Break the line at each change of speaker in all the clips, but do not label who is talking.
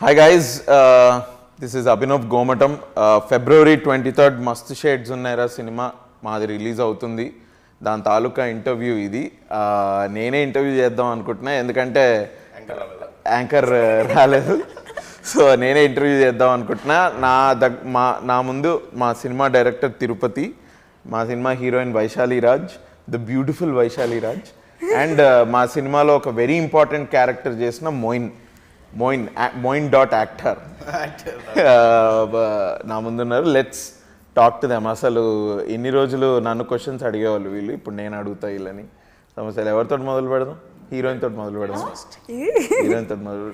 Hi guys, this is Abhinav Gomatam. February 23rd Mast Shades Unnera cinema మాది release అవుతుంది. దాని తాలూకా interview ఇది. నేనే ఇంటర్వ్యూ చేద్దాం అనుకుంటున్నా ఎందుకంటే యాంకర్ రాలేదు. సో నేనే ఇంటర్వ్యూ చేద్దాం అనుకుంటున్నా. నా ముందు మా సినిమా డైరెక్టర్ తిరుపతి, మా cinema heroine Vaishali Raj, the beautiful Vaishali Raj, and మా సినిమాలో ఒక వెరీ ఇంపార్టెంట్ క్యారెక్టర్ చేసిన Moin.actor నా ముందున్నారు. Let's talk to them. అసలు ఎన్ని రోజులు నన్ను క్వశ్చన్స్ అడిగేవాళ్ళు వీళ్ళు, ఇప్పుడు నేను అడుగుతా వీళ్ళని సమస్యలు. ఎవరితో మొదలు పెడదాం? హీరోయిన్ తోటి మొదలు పెడదాం. హీరోయిన్ తోటి మొదలు.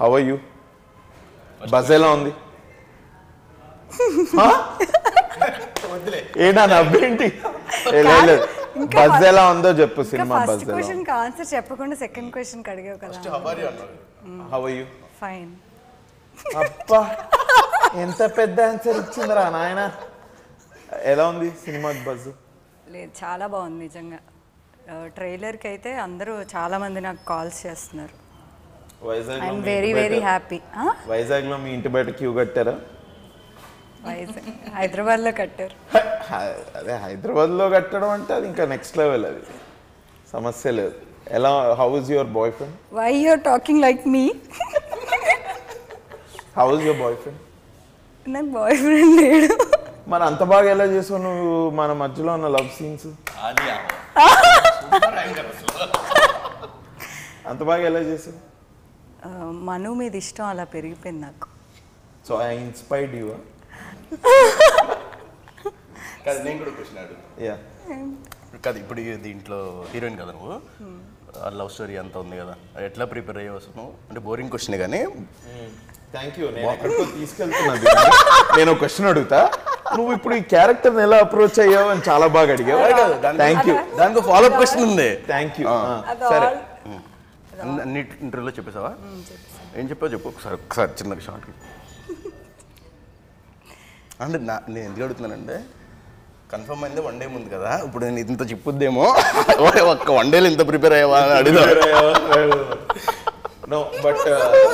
How are you? బజ్ ఎలా ఉంది? ఏనా నవ్వేంటి? బజ్ ఎలా ఉందో చెప్పు. సినిమా బజ్
ఆన్సర్ చెప్పకుండా సెకండ్ క్వశ్చన్ అడిగావు కదా.
How are you?
ఫైన్.
అబ్బా ఎంత పెద్ద ఆన్సర్ ఇచ్చిందిరా నాయన. ఎలా ఉంది సినిమా బజ్?
లేదు, చాలా బాగుంది నిజంగా. ట్రైలర్కి అయితే అందరూ చాలా మంది నాకు కాల్స్ చేస్తున్నారు. I'm very very happy.
వైజాగ్లో మీ ఇంటి బయట క్యూ కట్టారా?
వైజాగ్ హైదరాబాద్లో కట్టారు.
అదే హైదరాబాద్లో కట్టడం అంటే అది ఇంకా నెక్స్ట్ లెవెల్, అది సమస్య లేదు. ఎలా, how is your boyfriend?
Why you are talking like me?
How is your boyfriend?
నాకు బాయ్ ఫ్రెండ్ లేడు.
మరి అంత బాగా ఎలా చేసావు నువ్వు మన మధ్యలో ఉన్న లవ్ సీన్స్? అంత బాగా ఎలా చేసావు?
మను మీద ఇష్టం అలా పెరిగిపోయింది నాకు.
So I inspired you.
నేను కూడా క్వశ్చన్ అడుగు.
యా
కాదు, ఇప్పుడు దీంట్లో హీరోయిన్ కదా నువ్వు, లవ్ స్టోరీ అంతా ఉంది కదా, ఎట్లా ప్రిపేర్ అయ్యావు అసలు? అంటే బోరింగ్ క్వశ్చన్ కానీ.
Thank you. నేను ఎక్కడికో తీసుకెళ్తున్నది. నేను ఒక క్వశ్చన్ అడుగుతా, నువ్వు ఇప్పుడు ఈ క్యారెక్టర్ని ఎలా అప్రోచ్ అయ్యావు అని చాలా బాగా అడిగావు. Thank you.
దానికి ఫాలోఅప్ క్వశ్చన్ ఉంది.
Thank you. సరే,
అన్ని ఇంటర్వ్యూలో చెప్పేసావా? ఏం చెప్పావు చెప్పు ఒకసారి చిన్న షార్ట్. అంటే నేను ఎందుకు అడుగుతున్నానంటే, కన్ఫర్మ్ అయింది వన్ డే ముందు కదా, ఇప్పుడు నేను ఇంత చెప్పుద్దేమో ఒక్క వన్ డేలో ఇంత ప్రిపేర్ అయ్యావా అని అడుగుతా.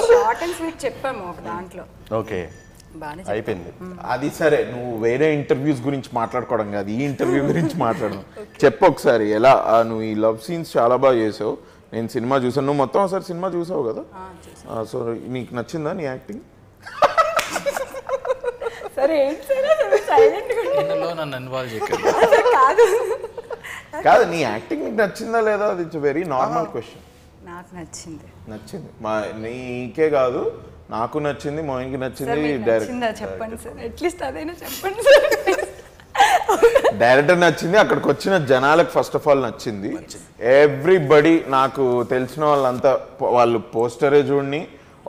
షార్ట్ అండ్ స్వీట్ చెప్పాము ఒక దాంట్లో.
ఓకే, అయిపోయింది.
అది సరే, నువ్వు వేరే ఇంటర్వ్యూస్ గురించి మాట్లాడుకోవడం కాదు, ఈ ఇంటర్వ్యూ గురించి మాట్లాడడం. చెప్పు ఒకసారి ఎలా నువ్వు ఈ లవ్ సీన్స్ చాలా బాగా చేసావు. నేను సినిమా చూసాను, నువ్వు మొత్తం ఒకసారి సినిమా చూసావు కదా. సో నీకు నచ్చిందా నీ యాక్టింగ్? కాదు, నీ యాక్టింగ్ నీకు నచ్చిందా లేదా? అది ఇట్స్ వెరీ నార్మల్ క్వశ్చన్.
నాకు నచ్చింది.
నచ్చింది నీకే కాదు, నాకు నచ్చింది, మోయిన్కి నచ్చింది. డైరెక్టర్ నచ్చింది, అక్కడికి వచ్చిన జనాలకు ఫస్ట్ ఆఫ్ ఆల్ నచ్చింది. ఎవ్రీబడి, నాకు తెలిసిన వాళ్ళంతా వాళ్ళు పోస్టరే చూడని,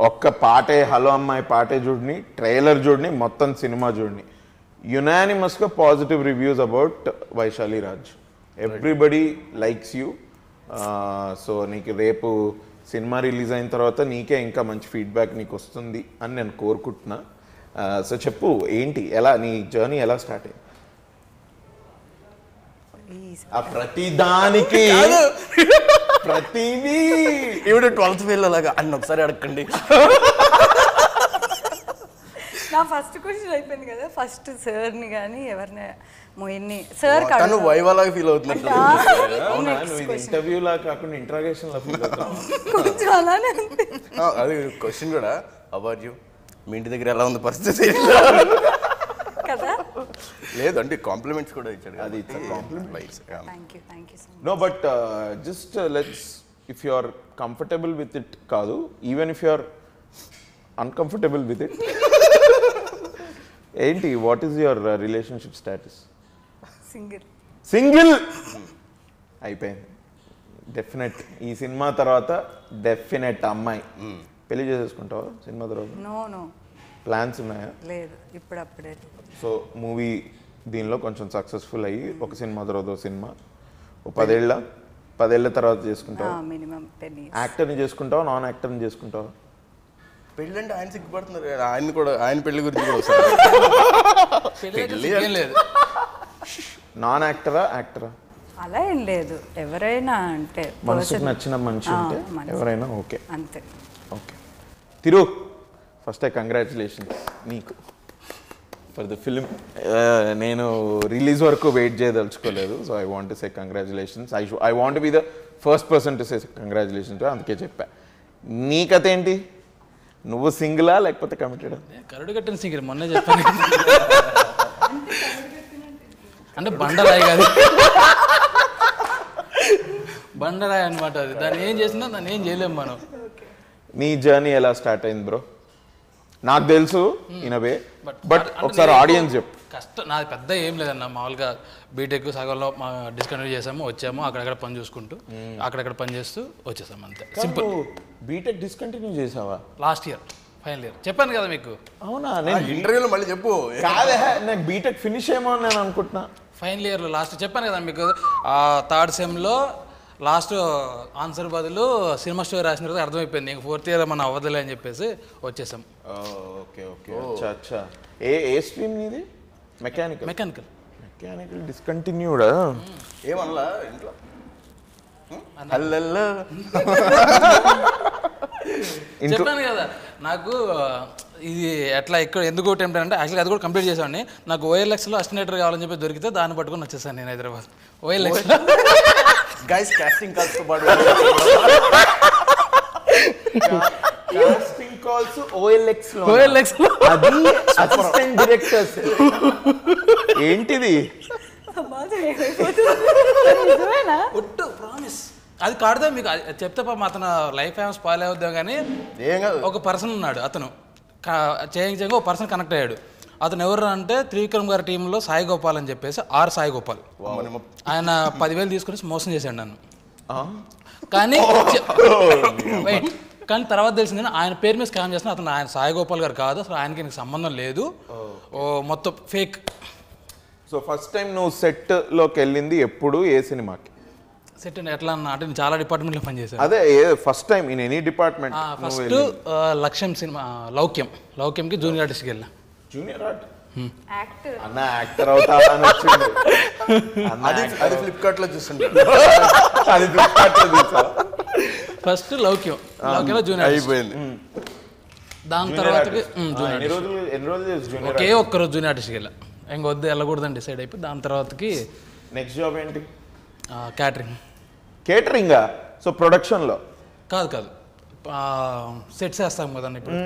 ఒక్క పాటే హలో అమ్మాయి పాటే చూడని, ట్రైలర్ చూడని, మొత్తం సినిమా చూడని, యునానిమస్గా positive reviews about Vaishali Raj. Everybody likes you. So నీకు రేపు సినిమా రిలీజ్ అయిన తర్వాత నీకే ఇంకా మంచి ఫీడ్బ్యాక్ నీకు వస్తుంది అని నేను కోరుకుంటున్నా. సో చెప్పు, ఏంటి, ఎలా నీ జర్నీ ఎలా స్టార్ట్ అయ్యింది? ప్రతిదానికి ప్రతిదీ
ఇప్పుడు 12th ఫెయిల్ అలాగా అన్న ఒకసారి అడగండి.
నా ఫస్ట్ క్వశ్చన్ అయిపోయింది కదా. ఫస్ట్ సార్ని కానీ ఎవరిని, మోయిన్ని సార్
తను వైవాలాగా ఫీల్ అవుతున్నట్టు.
ఇంటర్వ్యూ లా కాకుండా ఇంట్రాగేషన్ లా ఫీల్ అవుతాం.
కొంచెం అలానే ఉంది.
అది క్వశ్చన్ కూడా, అబౌట్ యూ, మీ ఇంటి దగ్గర ఎలా ఉంది పరిస్థితి
కదా.
లేదు అంటే కాంప్లిమెంట్స్ కూడా ఇచ్చాడు.
అది compliment.
Thank you so much.
No but just let's, if you are comfortable with it కాదు, even if you are uncomfortable with it, ఏంటి, what is your relationship status? Single అయిపోయింది. డెఫినెట్ ఈ సినిమా తర్వాత definite అమ్మాయి పెళ్లి చేసేసుకుంటావా cinema తర్వాత?
No
plans ఉన్నాయా?
లేదు, ఇప్పుడప్పుడే.
సో మూవీ దీనిలో కొంచెం సక్సెస్ఫుల్ అయ్యి ఒక సినిమా తర్వాత సినిమా, ఓ 10 ఏళ్ళ తర్వాత చేసుకుంటావా?
Minimum 10 years.
యాక్టర్ని చేసుకుంటావా, నాన్ యాక్టర్ని చేసుకుంటావా?
పెళ్ళి అంటే ఆయన సిగ్గుపడుతున్నారు, ఆయన కూడా ఆయన పెళ్లి గురించి కూడా వస్తారు. లేదు,
నాన్ యాక్టరా యాక్టరా
అలా ఏం లేదు, ఎవరైనా అంటే
మనసుకు నచ్చిన మనిషి ఉంటే ఎవరైనా ఓకే
అంతే.
ఓకే. తిరు ఫస్ట్ కంగ్రాచులేషన్స్ నీకు ఫర్ ద ఫిలిం. నేను రిలీజ్ వరకు వెయిట్ చేయదలుచుకోలేదు. So I want to say congratulations. I want be the first person to say congratulations, అందుకే చెప్పా. నీ కథ ఏంటి? నువ్వు సింగిలా లేకపోతే కమిటెడా?
కరుడు కట్టిన సింగిల్, మొన్నే చెప్పాను. అంటే బండరాయి కాదు, బండరాయి అనమాట అది. దాన్ని ఏం చేసినా దాన్ని ఏం చేయలేము మనం.
నీ జర్నీ ఎలా స్టార్ట్ అయింది బ్రో? నాకు తెలుసు ఇన్ వే, బట్ ఒకసారి ఆడియన్స్ చెప్పు.
కష్టం నాది పెద్ద ఏం లేదన్న. మామూలుగా బీటెక్ సగంలో డిస్కంటిన్యూ చేసాము, వచ్చాము, అక్కడక్కడ పని చూసుకుంటూ అక్కడక్కడ పని చేస్తూ వచ్చేసాము, అంతే సింపుల్.
బీటెక్ డిస్కంటిన్యూ చేసావా?
లాస్ట్ ఇయర్ ఫైనల్ ఇయర్ చెప్పాను కదా మీకు.
అవునా? నేను
ఇంటర్వ్యూలో మళ్ళీ చెప్పు.
కాదే, నాకు బీటెక్ ఫినిష్ ఏమో అని నేను అనుకుంటున్నా.
ఫైనల్ ఇయర్లో లాస్ట్ చెప్పాను కదా మీకు. థర్డ్ సెమ్లో లాస్ట్ ఆన్సర్ బదులు సినిమా స్టోరీ రాసిన తర్వాత అర్థమైపోయింది ఇంక ఫోర్త్ ఇయర్ మనం అవ్వదులే అని చెప్పేసి వచ్చేసాం.
ఓకే ఓకే, అచ్చా అచ్చా. ఏ స్ట్రీమ్ నీది? మెకానికల్.
మెకానికల్
డిస్కంటిన్యూడా?
ఏమనలా ఇంట్లో?
చెప్పాను కదా నాకు ఇది ఎట్లా ఇక్కడ ఎందుకు టెంప్ట్ అంటే యాక్చువల్లీ అది కూడా కంప్లీట్ చేసామండి. నాకు ఓఎల్ఎక్స్లో అసిస్టెంట్ కావాలని చెప్పి దొరికితే దాన్ని పట్టుకొని వచ్చేసాను నేను హైదరాబాద్. ఓఎల్ఎక్స్
గైస్ కాస్టింగ్ కాల్స్తో పాటు
కాస్టింగ్ కాల్స్ ఓఎల్ఎక్స్ లో. అది అసిస్టెంట్ డైరెక్టర్స్. ఏంటిది?
ఒట్టు ప్రామిస్. అది కాడుదా మీకు చెప్తే పాపం అతను లైఫ్ ఏమో స్పాయిల్ అవుద్దాం కానీ
ఏం కాదు.
ఒక పర్సన్ ఉన్నాడు, అతను చేయంగా ఒక పర్సన్ కనెక్ట్ అయ్యాడు. అతను ఎవరు అంటే త్రివిక్రమ్ గారి టీంలో సాయి గోపాల్ అని చెప్పేసి సాయి గోపాల్. ఆయన 10,000 తీసుకుని మోసం చేశాడు నన్ను. కానీ కానీ తర్వాత తెలిసింది ఆయన పేరు మీద స్కామ్ చేస్తున్నా. అతను ఆయన సాయి గోపాల్ గారు కాదు, అసలు ఆయనకి నీకు సంబంధం లేదు, మొత్తం ఫేక్.
సో ఫస్ట్ టైం నువ్వు సెట్ లోకి వెళ్ళింది ఎప్పుడు? ఏ సినిమాకి?
సెట్ ఎట్లా అన్న అంటే నేను చాలా డిపార్ట్మెంట్లో పనిచేశాను.
అదే first time in any department?
First లక్ష్యం సినిమా లౌక్యంకి జూనియర్ ఆర్టిస్ట్కి వెళ్ళా.
జూనియర్ ఆర్ట్ అన్న యాక్టర్ అవుతా అని వచ్చింది.
అది ఫ్లిప్కార్ట్లో చూస్తుంటే
అది ఫ్లిప్కార్ట్లో చూసా.
ఫస్ట్ లౌక్యంలో జూనియర్
అయిపోయింది.
దాని తర్వాతకి
ఎన్ని రోజులు
ఒకే ఒక్కరోజు జూనియర్ ఆర్టిస్ట్కి వెళ్ళా. ఇంకొద్దు వెళ్ళకూడదని డిసైడ్ అయిపోయి దాని తర్వాతకి
నెక్స్ట్ జాబ్ ఏంటి?
కేటరింగా?
సో ప్రొడక్షన్లో
కాదు సెట్స్ వేస్తాం కదండి ఇప్పుడు,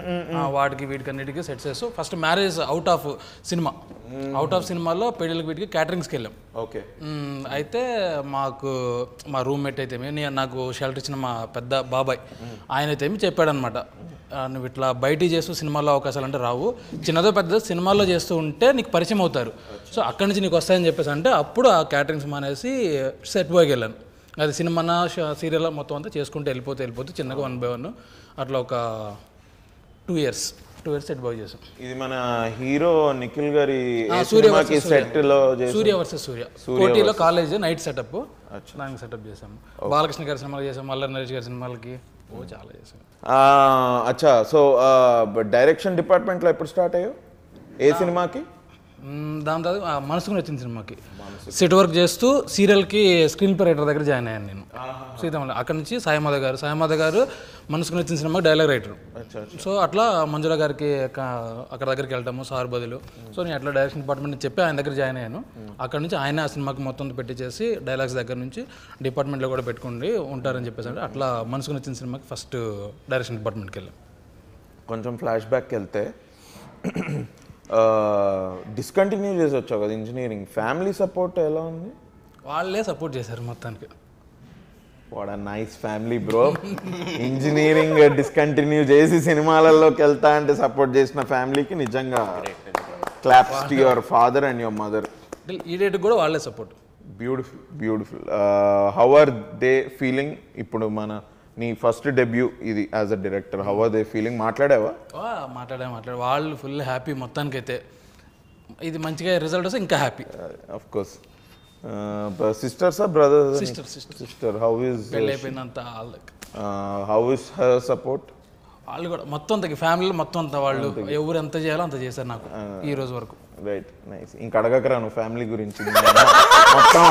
వాటికి వీటికి అన్నిటికీ సెట్స్ వేస్తూ ఫస్ట్ మ్యారేజ్ అవుట్ ఆఫ్ సినిమాలో పెళ్ళిళ్ళకి వీటికి క్యాటరింగ్స్కి వెళ్ళాం.
ఓకే.
అయితే మా రూమ్మేట్ అయితే నాకు షెల్టర్ ఇచ్చిన మా పెద్ద బాబాయ్ ఆయన అయితే చెప్పాడనమాట, నువ్వు ఇట్లా బయటికి చేస్తూ సినిమాల్లో అవకాశాలు అంటే రావు, చిన్నదో పెద్దదో సినిమాల్లో చేస్తూ ఉంటే నీకు పరిచయం అవుతారు, సో అక్కడి నుంచి నీకు వస్తాయని చెప్పేసి అంటే అప్పుడు ఆ క్యాటరింగ్స్ మానేసి సెట్ బాయ్కి వెళ్ళాను. అది సినిమా సీరియల్ మొత్తం అంతా చేసుకుంటూ వెళ్ళిపోతే చిన్నగా 1 by 1 అట్లా ఒక 2 years సెట్ బాయ్ చేసాం.
ఇది మన హీరో నిఖిల్ గారి
సూర్య వర్సెస్ సూర్య కోటిలో కాలేజ్ నైట్ సెటప్, దానికి సెటప్ చేసాము. బాలకృష్ణ గారి సినిమాలు చేసాము, మల్లర్ నరేష్ గారి సినిమాలకి చాలా చేసాం.
అచ్చా. సో డైరెక్షన్ డిపార్ట్మెంట్లో ఎప్పుడు స్టార్ట్ అయ్యావు? ఏ సినిమాకి?
దాని తర్వాత మనసుకు నచ్చిన సినిమాకి సెట్ వర్క్ చేస్తూ సీరియల్కి స్క్రీన్ ప్లే రైటర్ దగ్గర జాయిన్ అయ్యాను నేను సీతామల. అక్కడ నుంచి సాయిమాధవ్ గారు మనసుకు నచ్చిన సినిమాకి డైలాగ్ రైటర్. సో అట్లా మంజుల గారికి అక్కడ దగ్గరికి వెళ్ళటము సార్ బదులు. సో నేను అట్లా డైరెక్షన్ డిపార్ట్మెంట్ చెప్పి ఆయన దగ్గర జాయిన్ అయ్యాను. అక్కడ నుంచి ఆయన ఆ సినిమాకి మొత్తం పెట్టించేసి డైలాగ్స్ దగ్గర నుంచి డిపార్ట్మెంట్లో కూడా పెట్టుకుండి ఉంటారని చెప్పేసి అంటే అట్లా మనసుకు నచ్చిన సినిమాకి ఫస్ట్ డైరెక్షన్ డిపార్ట్మెంట్కి వెళ్ళాం.
కొంచెం ఫ్లాష్ బ్యాక్కి వెళ్తే డిస్కంటిన్యూ చేసి వచ్చావు కదా ఇంజనీరింగ్, ఫ్యామిలీ సపోర్ట్ ఎలా ఉంది?
వాళ్ళే సపోర్ట్ చేశారు మొత్తానికి.
What a nice family bro. Engineering discontinue చేసి సినిమాలలోకి వెళ్తా అంటే సపోర్ట్ చేసిన ఫ్యామిలీకి నిజంగా claps to your father and your mother.
ఈ డేట్ కూడా వాళ్ళే support.
Beautiful. How are they feeling? ఇప్పుడు నీ ఫస్ట్ డెబ్యూ ఇది as a director, how are they feeling? మాట్లాడావా?
మాట్లాడా వాళ్ళు ఫుల్ హ్యాపీ మొత్తానికైతే. ఇది మంచిగా రిజల్ట్ వస్తే ఇంకా హ్యాపీ.
Of course. సిస్టర్సా బ్రదర్స్? సిస్టర్. హౌ ఇస్
పెళ్ళి అయిపోయిందంతా.
How is her support?
వాళ్ళు కూడా మొత్తం అంత ఫ్యామిలీలో మొత్తం అంతా వాళ్ళు ఎవరు ఎంత చేయాలో అంత చేశారు నాకు ఈ రోజు వరకు.
Right, nice. ఇంకా అడగకరా నువ్వు ఫ్యామిలీ గురించి. మొత్తం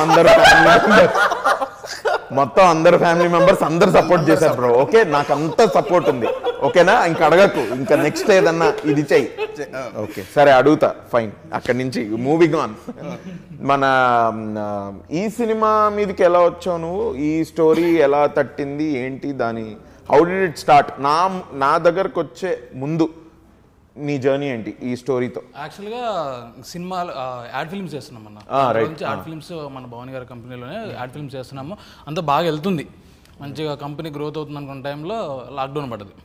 అందరు ఫ్యామిలీ మెంబర్స్ అందరు సపోర్ట్ చేశారు బ్రో. ఓకే, నాకు అంత సపోర్ట్ ఉంది. ఓకేనా? ఇంకా అడగకు, ఇంకా నెక్స్ట్ ఏదన్నా ఇది చెయ్యి. ఓకే సరే అడుగుతా, ఫైన్. అక్కడి నుంచి మూవింగ్ ఆన్. మన ఈ సినిమా మీదకి ఎలా వచ్చావు నువ్వు? ఈ స్టోరీ ఎలా తట్టింది ఏంటి, దాని హౌ డిడ్ ఇట్ స్టార్ట్? నా దగ్గరకు వచ్చే ముందు నీ జర్నీ ఏంటి ఈ స్టోరీతో?
యాక్చువల్గా సినిమాలు యాడ్ ఫిల్మ్స్ చేస్తున్నాం అన్న. యాడ్ ఫిల్మ్స్ మన భవానీ గారి కంపెనీలోనే యాడ్ ఫిల్మ్స్ చేస్తున్నాము. అంతా బాగా వెళ్తుంది, మంచిగా కంపెనీ గ్రోత్ అవుతుంది అనుకున్న టైంలో లాక్డౌన్ పడ్డది.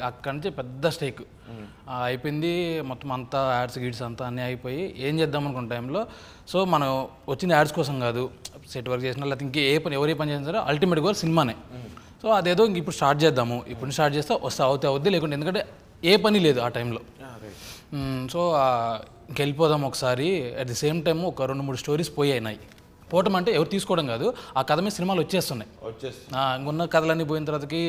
అక్కడి నుంచి పెద్ద స్టేక్ అయిపోయింది మొత్తం. అంతా యాడ్స్ గిడ్స్ అంతా అన్నీ అయిపోయి ఏం చేద్దాం అనుకున్న టైంలో, సో మనం వచ్చిన యాడ్స్ కోసం కాదు, సెట్ వర్క్ చేసినా లేకపోతే ఇంకే ఎవరి పని చేసినా సరే అల్టిమేట్ గోల్ సినిమానే. సో అదేదో ఇంక ఇప్పుడు స్టార్ట్ చేద్దాము, ఇప్పుడు స్టార్ట్ చేస్తే అవుద్ది లేకుంటే, ఎందుకంటే ఏ పని లేదు ఆ టైంలో. సో ఇంకెళ్ళిపోదాం ఒకసారి. అట్ ది సేమ్ టైం ఒక 2-3 స్టోరీస్ పోయాయి. పోవటం అంటే ఎవరు తీసుకోవడం కాదు, ఆ కథ మీద సినిమాలు వచ్చేస్తున్నాయి. ఇంకొన్న కథలన్నీ పోయిన తర్వాతకి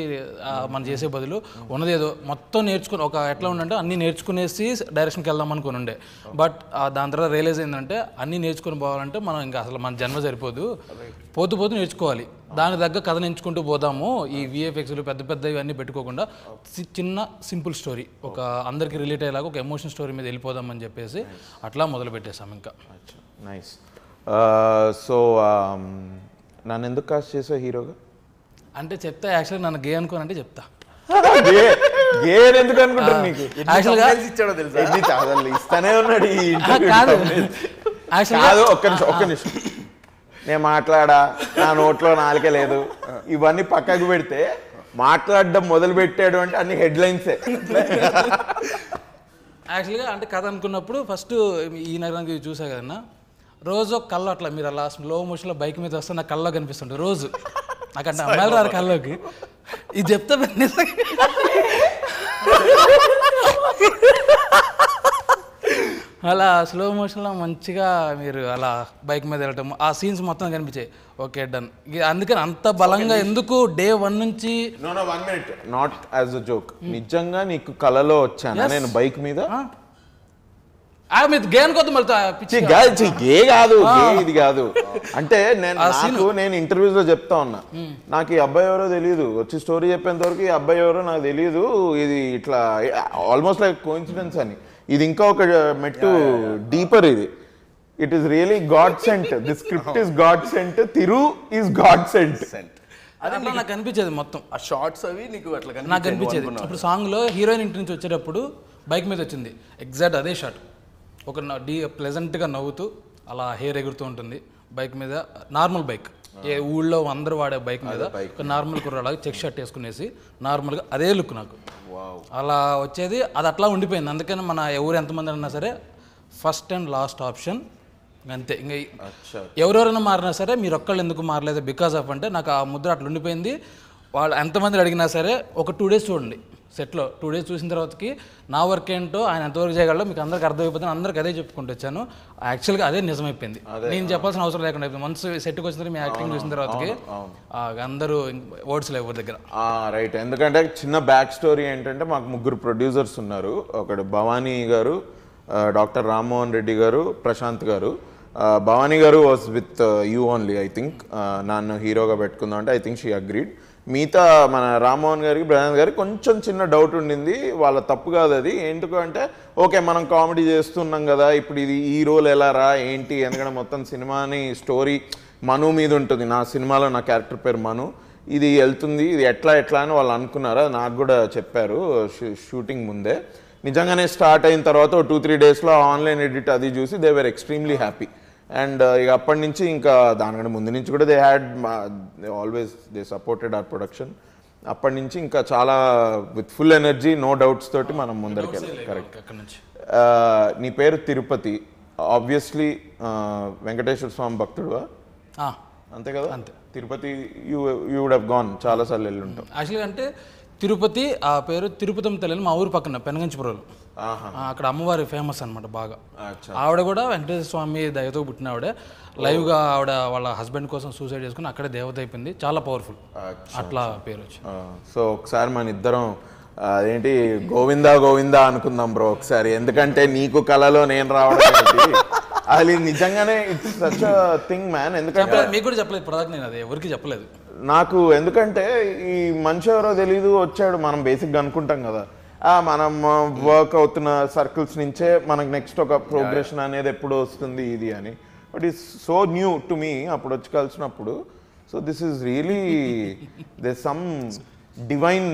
మనం చేసే బదులు ఉన్నదేదో మొత్తం నేర్చుకుని ఒక ఎట్లా ఉండంటే అన్నీ నేర్చుకునేసి డైరెక్షన్కి వెళ్దాం అనుకుని ఉండే. బట్ దాని తర్వాత రియలైజ్ ఏంటంటే అన్నీ నేర్చుకుని పోవాలంటే మనం ఇంకా అసలు మన జన్మ సరిపోదు, పోతూ నేర్చుకోవాలి. దానికి తగ్గ కథను ఎంచుకుంటూ పోదాము. ఈ విఎఫ్ఎక్స్లు పెద్ద పెద్ద ఇవన్నీ పెట్టుకోకుండా చిన్న సింపుల్ స్టోరీ, ఒక అందరికి రిలేట్ అయ్యేలాగా ఒక ఎమోషన్ స్టోరీ మీద వెళ్ళిపోదామని చెప్పేసి అట్లా మొదలు పెట్టేశాం. ఇంకా
నైస్. సో నన్ను ఎందుకు కాస్ట్ చేసావు హీరోగా?
అంటే చెప్తా, యాక్చువల్గా నన్ను గే అనుకోనంటే చెప్తా.
ఎందుకు అనుకుంటారు? నీకు
యాక్చువల్గా
ఇచ్చాడో తెలుసా?
ఇస్తానే ఉన్నాడు ఈ కాదు. ఒక్క నిమిషం నేను మాట్లాడా, నా నోట్లో నాలుకే లేదు, ఇవన్నీ పక్కకు పెడితే మాట్లాడడం మొదలు పెట్టాడు అంటే అన్ని హెడ్లైన్సే.
యాక్చువల్గా అంటే కథ అనుకున్నప్పుడు ఫస్ట్ ఈ నగరానికి చూసా కదన్నా, రోజు ఒక కళ్ళు అట్లా మీరు అలా స్లో మోషన్లో బైక్ మీద వస్తే నాకు కళ్ళలో కనిపిస్తుండే రోజు. నాకంటే అమ్మాయిలు రారు కళ్ళలోకి. ఇది చెప్తా అలా స్లో మోషన్లో మంచిగా మీరు అలా బైక్ మీద వెళ్ళటం, ఆ సీన్స్ మొత్తం కనిపించాయి. Okay done. అందుకని అంత బలంగా ఎందుకు డే 1 నుంచి.
1 minute, not as a joke, నిజంగా నీకు కలలో వచ్చాను నేను బైక్ మీద.
మీరు గేన్ కొద్ది మళ్ళీ
గే కాదు, ఇది కాదు అంటే నేను ఇంటర్వ్యూస్ లో చెప్తా ఉన్నా, నాకు ఈ అబ్బాయి ఎవరో తెలియదు, వచ్చి స్టోరీ చెప్పేంత వరకు ఈ అబ్బాయి ఎవరో నాకు తెలియదు, ఇది ఇట్లా ఆల్మోస్ట్ లైక్ కోఇన్సిడెన్స్ అని. ఇది ఇంకా ఒక మెట్టు డీపర్. ఇది it is really God sent. The script is God sent, Thiru is God sent.
అదే నాకు అనిపించేది మొత్తం
ఆ షార్ట్స్ అవి నీకు అట్లా
నాకు అనిపించేది. ఇప్పుడు సాంగ్లో హీరోయిన్ ఇంటి నుంచి వచ్చేటప్పుడు బైక్ మీద వచ్చింది, ఎగ్జాక్ట్ అదే షాట్. ఒక ప్లెజెంట్గా నవ్వుతూ అలా హెయిర్ ఎగురుతూ ఉంటుంది బైక్ మీద, నార్మల్ బైక్, ఏ ఊళ్ళో అందరూ వాడే బైక్ మీద ఒక నార్మల్ కుర్రాలాగా చెక్ షర్ట్ వేసుకునేసి నార్మల్గా అదే లుక్ నాకు అలా వచ్చేది. అది అట్లా ఉండిపోయింది. అందుకని మన ఎవరు ఎంతమంది అన్నా సరే ఫస్ట్ అండ్ లాస్ట్ ఆప్షన్ అంతే. ఇంకా ఎవరెవరైనా మారినా సరే మీరు ఒక్కళ్ళు ఎందుకు మారలేదు బికాస్ ఆఫ్ అంటే నాకు ఆ ముద్ర అట్లా ఉండిపోయింది. వాళ్ళు ఎంతమంది అడిగినా సరే ఒక 2 days చూడండి సెట్లో. 2 days చూసిన తర్వాతకి నా వర్క్ ఏంటో ఆయన ఎంతవరకు చేయగలడో మీకు అందరికి అర్థమైపోతుంది. అందరికి అదే చెప్పుకుంటూ వచ్చాను. యాక్చువల్గా అదే నిజమైపోయింది. నేను చెప్పాల్సిన అవసరం లేకుండా అయిపోయింది. మనసు సెట్కి వచ్చిన తర్వాత మీ యాక్టింగ్ చూసిన తర్వాతకి అందరూ వర్డ్స్ లేవు ఎవరి దగ్గర.
రైట్. ఎందుకంటే చిన్న బ్యాక్ స్టోరీ ఏంటంటే మాకు 3 ప్రొడ్యూసర్స్ ఉన్నారు. ఒకడు భవానీ గారు, డాక్టర్ రామ్మోహన్ రెడ్డి గారు, ప్రశాంత్ గారు. భవానీ గారు was with you only, I think. నన్ను హీరోగా పెట్టుకుందాం అంటే ఐ థింక్ షీ అగ్రీడ్. మిగతా మన రామ్మోహన్ గారికి, ప్రశాంత్ గారికి కొంచెం చిన్న డౌట్ ఉండింది. వాళ్ళ తప్పు కాదు అది. ఎందుకు అంటే ఓకే మనం కామెడీ చేస్తున్నాం కదా, ఇప్పుడు ఇది ఈ రోల్ ఎలా రా ఏంటి, ఎందుకంటే మొత్తం సినిమాని స్టోరీ మను మీద ఉంటుంది. నా సినిమాలో నా క్యారెక్టర్ పేరు మను, ఇది వెళ్తుంది, ఇది ఎట్లా అని వాళ్ళు అనుకున్నారు. నాకు కూడా చెప్పారు షూటింగ్ ముందే. నిజంగానే స్టార్ట్ అయిన తర్వాత 2-3 daysలో ఆన్లైన్ ఎడిట్ అది చూసి they were extremely happy. And ఇక అప్పటి నుంచి ఇంకా దానికంటే ముందు నుంచి కూడా they always supported our production. అప్పటి నుంచి ఇంకా చాలా with full energy, no doubts తోటి మనం ముందరికి వెళ్ళాలి. కరెక్ట్. నీ పేరు తిరుపతి, ఆబ్వియస్లీ వెంకటేశ్వర స్వామి భక్తుడువా? అంతే కదా. అంతే. Tirupati you would have gone, చాలాసార్లు వెళ్ళి ఉంటాం.
యాక్చువల్గా అంటే తిరుపతి ఆ పేరు తిరుపతి తల్లి మా ఊరు పక్కన పెనగంచిపురంలో, అక్కడ అమ్మవారి ఫేమస్ అనమాట బాగా. ఆవిడ కూడా వెంకటేశ్వర స్వామి దయతో పుట్టిన ఆవిడ. లైవ్గా ఆవిడ వాళ్ళ హస్బెండ్ కోసం సూసైడ్ చేసుకుని అక్కడే దేవత అయిపోయింది. చాలా పవర్ఫుల్, అట్లా పేరు వచ్చి.
సో ఒకసారి మన ఇద్దరం అదేంటి గోవిందా అనుకుందాం బ్రో ఒకసారి. ఎందుకంటే నీకు కళలో నేను రావడం అది నిజంగానే it's such a thing man. ఎందుకంటే
మీకు కూడా చెప్పలేదు ప్రొడక్ట్, నేను అది ఎవరికి చెప్పలేదు.
నాకు ఎందుకంటే ఈ మనిషి ఎవరో తెలీదు వచ్చాడు, మనం బేసిక్గా అనుకుంటాం కదా మనం వర్క్ అవుతున్న సర్కిల్స్ నుంచే మనకు నెక్స్ట్ ఒక ప్రోగ్రెషన్ అనేది ఎప్పుడు వస్తుంది ఇది అని. But is so new to me అప్పుడు వచ్చి కలిసినప్పుడు. So this is really they some divine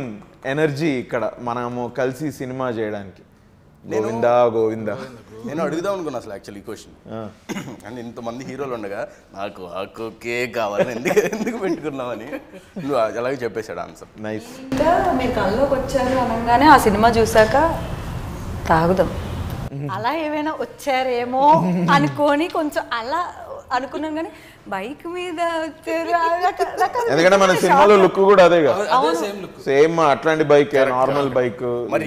energy ఇక్కడ మనము కలిసి సినిమా చేయడానికి. గోవిందా గోవిందా.
నేను అడుగుదాం అనుకున్నా అసలు యాక్చువల్లీ ఈ క్వశ్చన్. అండ్ ఇంతమంది హీరోలు ఉండగా నాకు ఆ కోకే కావాలని ఎందుకు పెట్టుకున్నామని నువ్వు అలాగే చెప్పేశాడు ఆన్సర్.
నైస్.
ఇంకా మీరు కళ్ళలోకి వచ్చారు అనగానే ఆ సినిమా చూసాక తాగుదాం అలా ఏమైనా వచ్చారేమో అనుకొని కొంచెం అలా అనుకున్నాను, కానీ బైక్ మీద వచ్చారు.
ఎందుకంటే మన సినిమాలో లుక్ కూడా అదేగా, సేమ్ అట్లాంటి బైక్, నార్మల్ బైక్.
మరి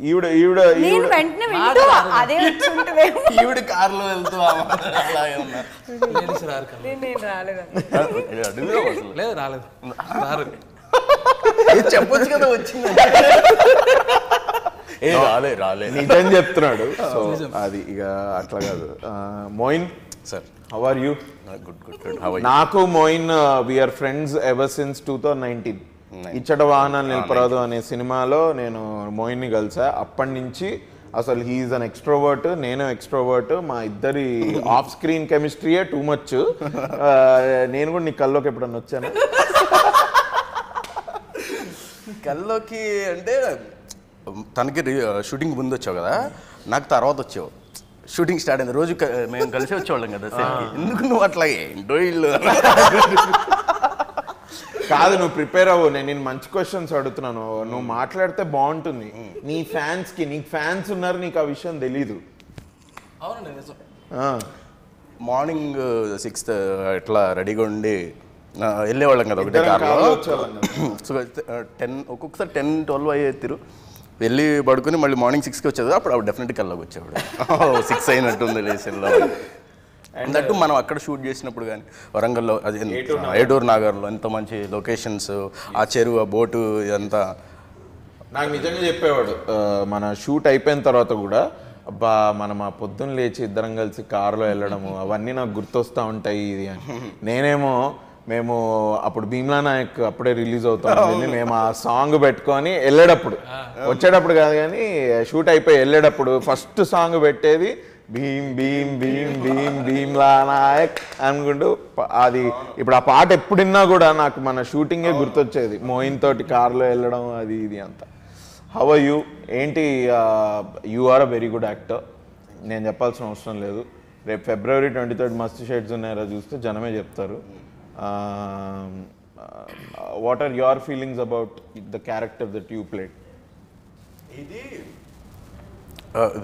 ఈవిడ
వెంటనే వింటూ అదే వచ్చుంటుంది.
ఈవిడ కార్లో వెళ్తూ అలాగే ఉన్నా.
నేను రాలేదు.
లేదు రాలేదు
చెప్పొచ్చు కదా వచ్చింది. రాలే
నిజం చెప్తున్నాడు. సో అది ఇక అట్లా కాదు. Moin
sir,
how are you?
Good.
నాకు Moin we are friends ever since 2019. ఇచ్చట వాహనాలు నిలపరాదు అనే సినిమాలో నేను మోయిన్ని కలిసా. అప్పటి నుంచి అసలు హీఈస్ అన్ ఎక్స్ట్రోవర్ట్, నేను ఎక్స్ట్రోవర్ట్. మా ఇద్దరి ఆఫ్ స్క్రీన్ కెమిస్ట్రీయే టూ మచ్. నేను కూడా నీ కల్లోకి ఎప్పుడన్నా వచ్చాను?
కల్లోకి అంటే తనకి షూటింగ్ ముందు వచ్చావు కదా, నాకు తర్వాత వచ్చావు. షూటింగ్ స్టార్ట్ అయింది రోజు మేము కలిసి వచ్చేవాళ్ళం కదా. ఎందుకు నువ్వు అట్లాగే ఏంటో ఇల్లు
కాదు, నువ్వు ప్రిపేర్ అవ్వు. నేను మంచి క్వశ్చన్స్ అడుగుతున్నాను, నువ్వు మాట్లాడితే బాగుంటుంది. నీ ఫ్యాన్స్ కి, నీకు ఫ్యాన్స్ ఉన్నారు, నీకు ఆ విషయం తెలీదు.
మార్నింగ్ 6 ఇట్లా రెడీగా ఉండి వెళ్ళేవాళ్ళం కదా ఒకటే కార్లో. సో 10 ఒక్కొక్కసారి 10-12 అయ్యేరు వెళ్ళి పడుకుని మళ్ళీ మార్నింగ్ 6కి వచ్చేది. అప్పుడు డెఫినెట్గా కల్లోకి వచ్చేవాడు. 6 అయినట్టుంది లేసిలో. దట్టు మనం అక్కడ షూట్ చేసినప్పుడు కానీ వరంగల్లో, అది ఏటూరు నాగర్లో ఎంత మంచి లొకేషన్స్, ఆ చెరువు, ఆ బోటు, ఇదంతా
నాకు నిజంగా చెప్పేవాడు. మన షూట్ అయిపోయిన తర్వాత కూడా అబ్బా మనం ఆ పొద్దున్న లేచి ఇద్దరం కలిసి కారులో వెళ్ళడము అవన్నీ నాకు గుర్తొస్తూ ఉంటాయి ఇది అని. నేనేమో మేము అప్పుడు భీమ్లా నాయక్ అప్పుడే రిలీజ్ అవుతాం, మేము ఆ సాంగ్ పెట్టుకొని వెళ్ళేటప్పుడు, వచ్చేటప్పుడు కాదు కానీ షూట్ అయిపోయి వెళ్ళేటప్పుడు ఫస్ట్ సాంగ్ పెట్టేది భీమ్ భీమ్ భీమ్ భీమ్ భీమ్లా నాయక్ అనుకుంటూ. అది ఇప్పుడు ఆ పాట ఎప్పుడిన్నా కూడా నాకు మన షూటింగే గుర్తొచ్చేది, మోయిన్ తోటి కార్లో వెళ్ళడం అది ఇది అంతా. How are you? ఏంటి, you are a very good actor, నేను చెప్పాల్సిన అవసరం లేదు. రేపు February 23 మస్తు షేడ్స్ ఉన్నాయో చూస్తే జనమే చెప్తారు. What are your feelings about the character that you played?
ఇది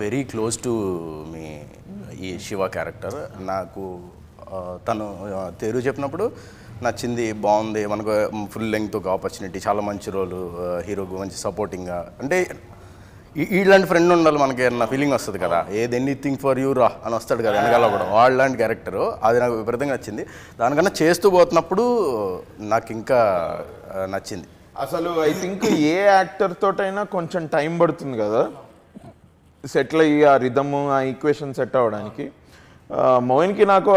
వెరీ క్లోజ్ టు మీ ఈ శివ క్యారెక్టర్. నాకు తను తెరు చెప్పినప్పుడు నచ్చింది, బాగుంది, మనకు ఫుల్ లెంగ్త్ ఒక ఆపర్చునిటీ, చాలా మంచి రోలు, హీరోకు మంచి సపోర్టింగ్గా. అంటే ఇలాంటి ఫ్రెండ్ ఉండాలి మనకి అన్న ఫీలింగ్ వస్తుంది కదా. ఏది ఎనీథింగ్ ఫర్ యూ రా అని వస్తాడు కదా వెనకాల కూడా, వాళ్ళలాంటి క్యారెక్టరు. అది నాకు విపరీతంగా నచ్చింది. దానికన్నా చేస్తూ పోతున్నప్పుడు నాకు ఇంకా నచ్చింది.
అసలు ఐ థింక్ ఏ యాక్టర్ తోటైనా కొంచెం టైం పడుతుంది కదా సెటిల్ అయ్యి, ఆ రిథమ్, ఆ ఈక్వేషన్ సెట్ అవ్వడానికి. మోయిన్కి నాకు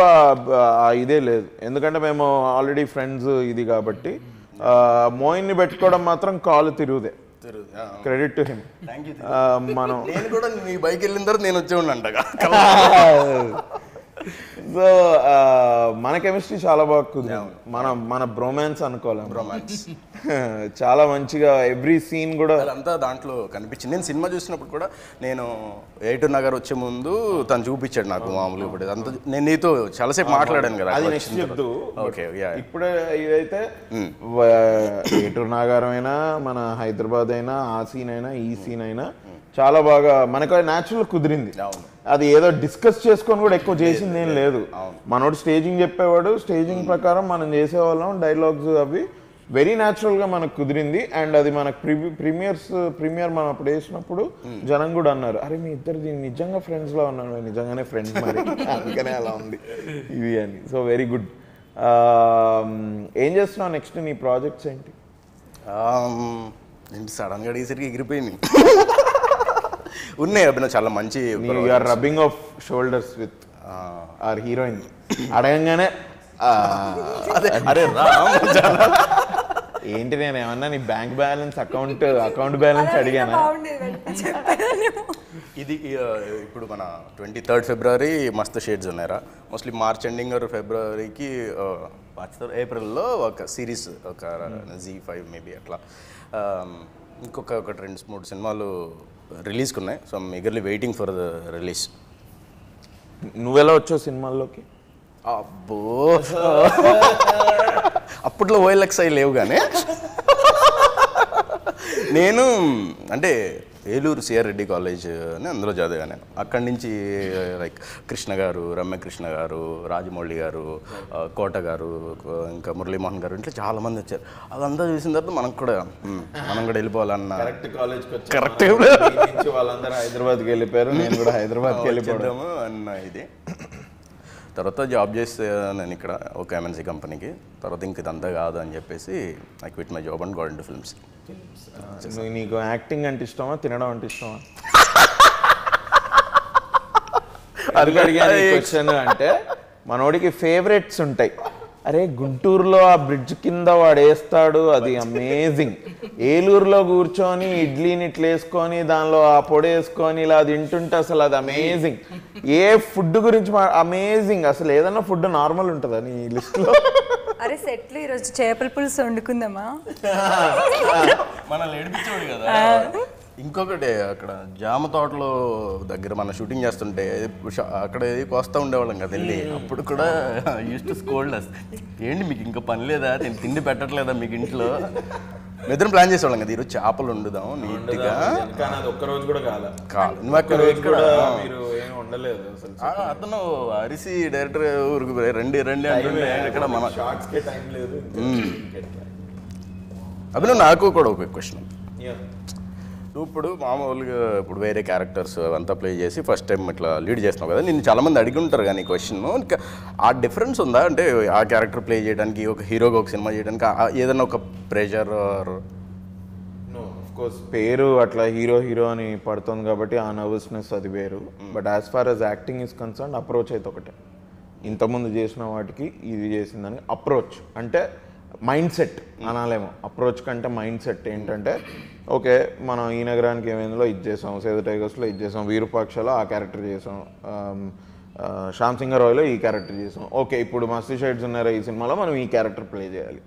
ఇదే లేదు, ఎందుకంటే మేము ఆల్రెడీ ఫ్రెండ్స్ ఇది కాబట్టి. మోయిన్ని పెట్టుకోవడం మాత్రం కాలు తిరుగుదే. Credit to him. మనం
నేను కూడా నీ బైక్ వెళ్ళిన తర్వాత నేను వచ్చే ఉండంటగా.
సో మన కెమిస్ట్రీ చాలా బాగుంది, మన బ్రోమాన్స్ అనుకోవాలి.
బ్రోమాన్స్
చాలా మంచిగా ఎవ్రీ సీన్ కూడా
అదంతా దాంట్లో కనిపించింది. నేను సినిమా చూసినప్పుడు కూడా, నేను ఏటూరు నగర్ వచ్చే ముందు తను చూపించాడు నాకు మామూలుగా. ఇప్పుడు అంతా నేను నీతో చాలాసేపు మాట్లాడాను కదా.
అది నెక్స్ట్ చెప్తూ.
ఓకే,
ఇప్పుడే ఇదైతే ఏటూరు నాగారం అయినా, మన హైదరాబాద్ అయినా, ఆ సీన్ అయినా, ఈ సీన్ అయినా చాలా బాగా మనకు న్యాచురల్ కుదిరింది. అది ఏదో డిస్కస్ చేసుకొని కూడా ఎక్కువ చేసింది ఏం లేదు. మనోడు స్టేజింగ్ చెప్పేవాడు, స్టేజింగ్ ప్రకారం మనం చేసేవాళ్ళం, డైలాగ్స్ అవి వెరీ న్యాచురల్గా మనకు కుదిరింది. అండ్ అది మనకు ప్రీమియర్ మనం అప్పుడు వేసినప్పుడు జనం కూడా అన్నారు, అరే మీ ఇద్దరు దీన్ని నిజంగా ఫ్రెండ్స్లో ఉన్నారు, నిజంగానే ఫ్రెండ్స్ మరి అందుకనే అలా ఉంది ఇవి అని. So very good. ఏం చేస్తున్నావు నెక్స్ట్? నీ ప్రాజెక్ట్స్ ఏంటి?
సడన్గా అడిగేసరికి ఎగిరిపోయింది. ఉన్నాయి అభినవ్ చాలా మంచి.
Rubbing of shoulders with our heroine అడగంగానే
అదే అరే రామ్
ఏంటి నేను ఏమన్నా నీ బ్యాంక్ బ్యాలెన్స్ అకౌంట్ బ్యాలెన్స్ అడిగానా?
ఇది ఇప్పుడు మన 23rd ఫిబ్రవరి మస్తు షేడ్స్ ఉన్నాయరా. మోస్ట్లీ మార్చ్ ఎండింగ్ ఫిబ్రవరికి ఏప్రిల్లో ఒక సిరీస్ ఒక Z5 మేబీ అట్లా ఇంకొక 2-3 సినిమాలు రిలీజ్కి ఉన్నాయి. So I'm eagerly waiting for the release.
నువ్వెలా వచ్చావు సినిమాల్లోకి?
అబ్బో అప్పట్లో OLX అవి లేవు కానీ నేను అంటే ఏలూరు సిఆర్ రెడ్డి కాలేజ్ అని అందులో చదివాను నేను. అక్కడి నుంచి లైక్ కృష్ణ గారు, రమ్యకృష్ణ గారు, రాజమౌళి గారు, కోట గారు, ఇంకా మురళీమోహన్ గారు, ఇంట్లో చాలామంది వచ్చారు. అదంతా చూసిన తర్వాత మనం కూడా వెళ్ళిపోవాలన్న కరెక్ట్
వాళ్ళందరూ హైదరాబాద్కి వెళ్ళిపోయారు, నేను కూడా హైదరాబాద్కి వెళ్ళిపోయాము
అన్న ఇది. తర్వాత జాబ్ చేస్తాను ఇక్కడ ఒక MNC కంపెనీకి. తర్వాత ఇంక ఇదంతా కాదు అని చెప్పేసి I quit my job and got into films.
నీకు యాక్టింగ్ అంటే ఇష్టమా, తినడం అంటే ఇష్టమా? అది అడిగాను క్వశ్చన్. అంటే మనోడికి ఫేవరెట్స్ ఉంటాయి. అరే గుంటూరులో ఆ బ్రిడ్జ్ కింద వాడు వేస్తాడు, అది అమేజింగ్. ఏలూరులో కూర్చొని ఇడ్లీని ఇట్లా వేసుకొని దానిలో ఆ పొడి వేసుకొని ఇలా తింటుంటే అసలు అది అమేజింగ్. ఏ ఫుడ్ గురించి అమేజింగ్. అసలు ఏదన్నా ఫుడ్ నార్మల్ ఉంటుందా నీ లిస్ట్లో?
అరే సెట్లు ఈరోజు చేపల పులుసు వండుకుందామా?
మనల్ని ఏడిపించాడు కదా. ఇంకొకటి అక్కడ జామ తోటలో దగ్గర మన షూటింగ్ చేస్తుంటే అక్కడ కోస్తా ఉండేవాళ్ళం కదా వెళ్ళి. అప్పుడు కూడా యూస్ టు స్కోల్డ్ అస్, ఏంటి మీకు ఇంకా పని లేదా, నేను తిండి పెట్టట్లేదా మీకు ఇంట్లో? ఇద్దరం ప్లాన్ చేసేవాళ్ళం కదా ఈరోజు చేపలు వండుదాం నీట్గా.
ఒక్కరోజు కూడా కాదు,
అతను అరిసి డైరెక్టర్ ఊరికి రండి రండి అంటుండే ఇక్కడ మన అభినవ్. నాకు కూడా ఒక క్వశ్చన్. నువ్వు ఇప్పుడు మామూలుగా ఇప్పుడు వేరే క్యారెక్టర్స్ అంతా ప్లే చేసి ఫస్ట్ టైం ఇట్లా లీడ్ చేస్తున్నావు కదా, నేను చాలామంది అడిగి ఉంటారు కానీ క్వశ్చన్, ఇంకా ఆ డిఫరెన్స్ ఉందా అంటే ఆ క్యారెక్టర్ ప్లే చేయడానికి ఒక హీరోగా ఒక సినిమా చేయడానికి ఏదైనా ఒక ప్రెషర్?
కోర్స్ పేరు అట్లా హీరో అని పడుతుంది కాబట్టి ఆ నర్వస్నెస్ అది వేరు. But as far as acting is concern approach అయితే ఒకటే. ఇంతకుముందు చేసిన వాటికి ఇది చేసిందని అప్రోచ్ అంటే మైండ్ సెట్ అనాలేమో. అప్రోచ్ కంటే మైండ్ సెట్ ఏంటంటే ఓకే మనం ఈ నగరానికి ఏమైందో ఇది చేసాం, సేద టైగర్స్లో ఇది చేసాం, వీరూపాక్షలో ఆ క్యారెక్టర్ చేసాం, శ్యామ్ సింగ్ రాయ్లో ఈ క్యారెక్టర్ చేసాం, ఓకే ఇప్పుడు మస్తీ షేడ్స్ ఉన్నారా ఈ సినిమాలో మనం ఈ క్యారెక్టర్ ప్లే చేయాలి.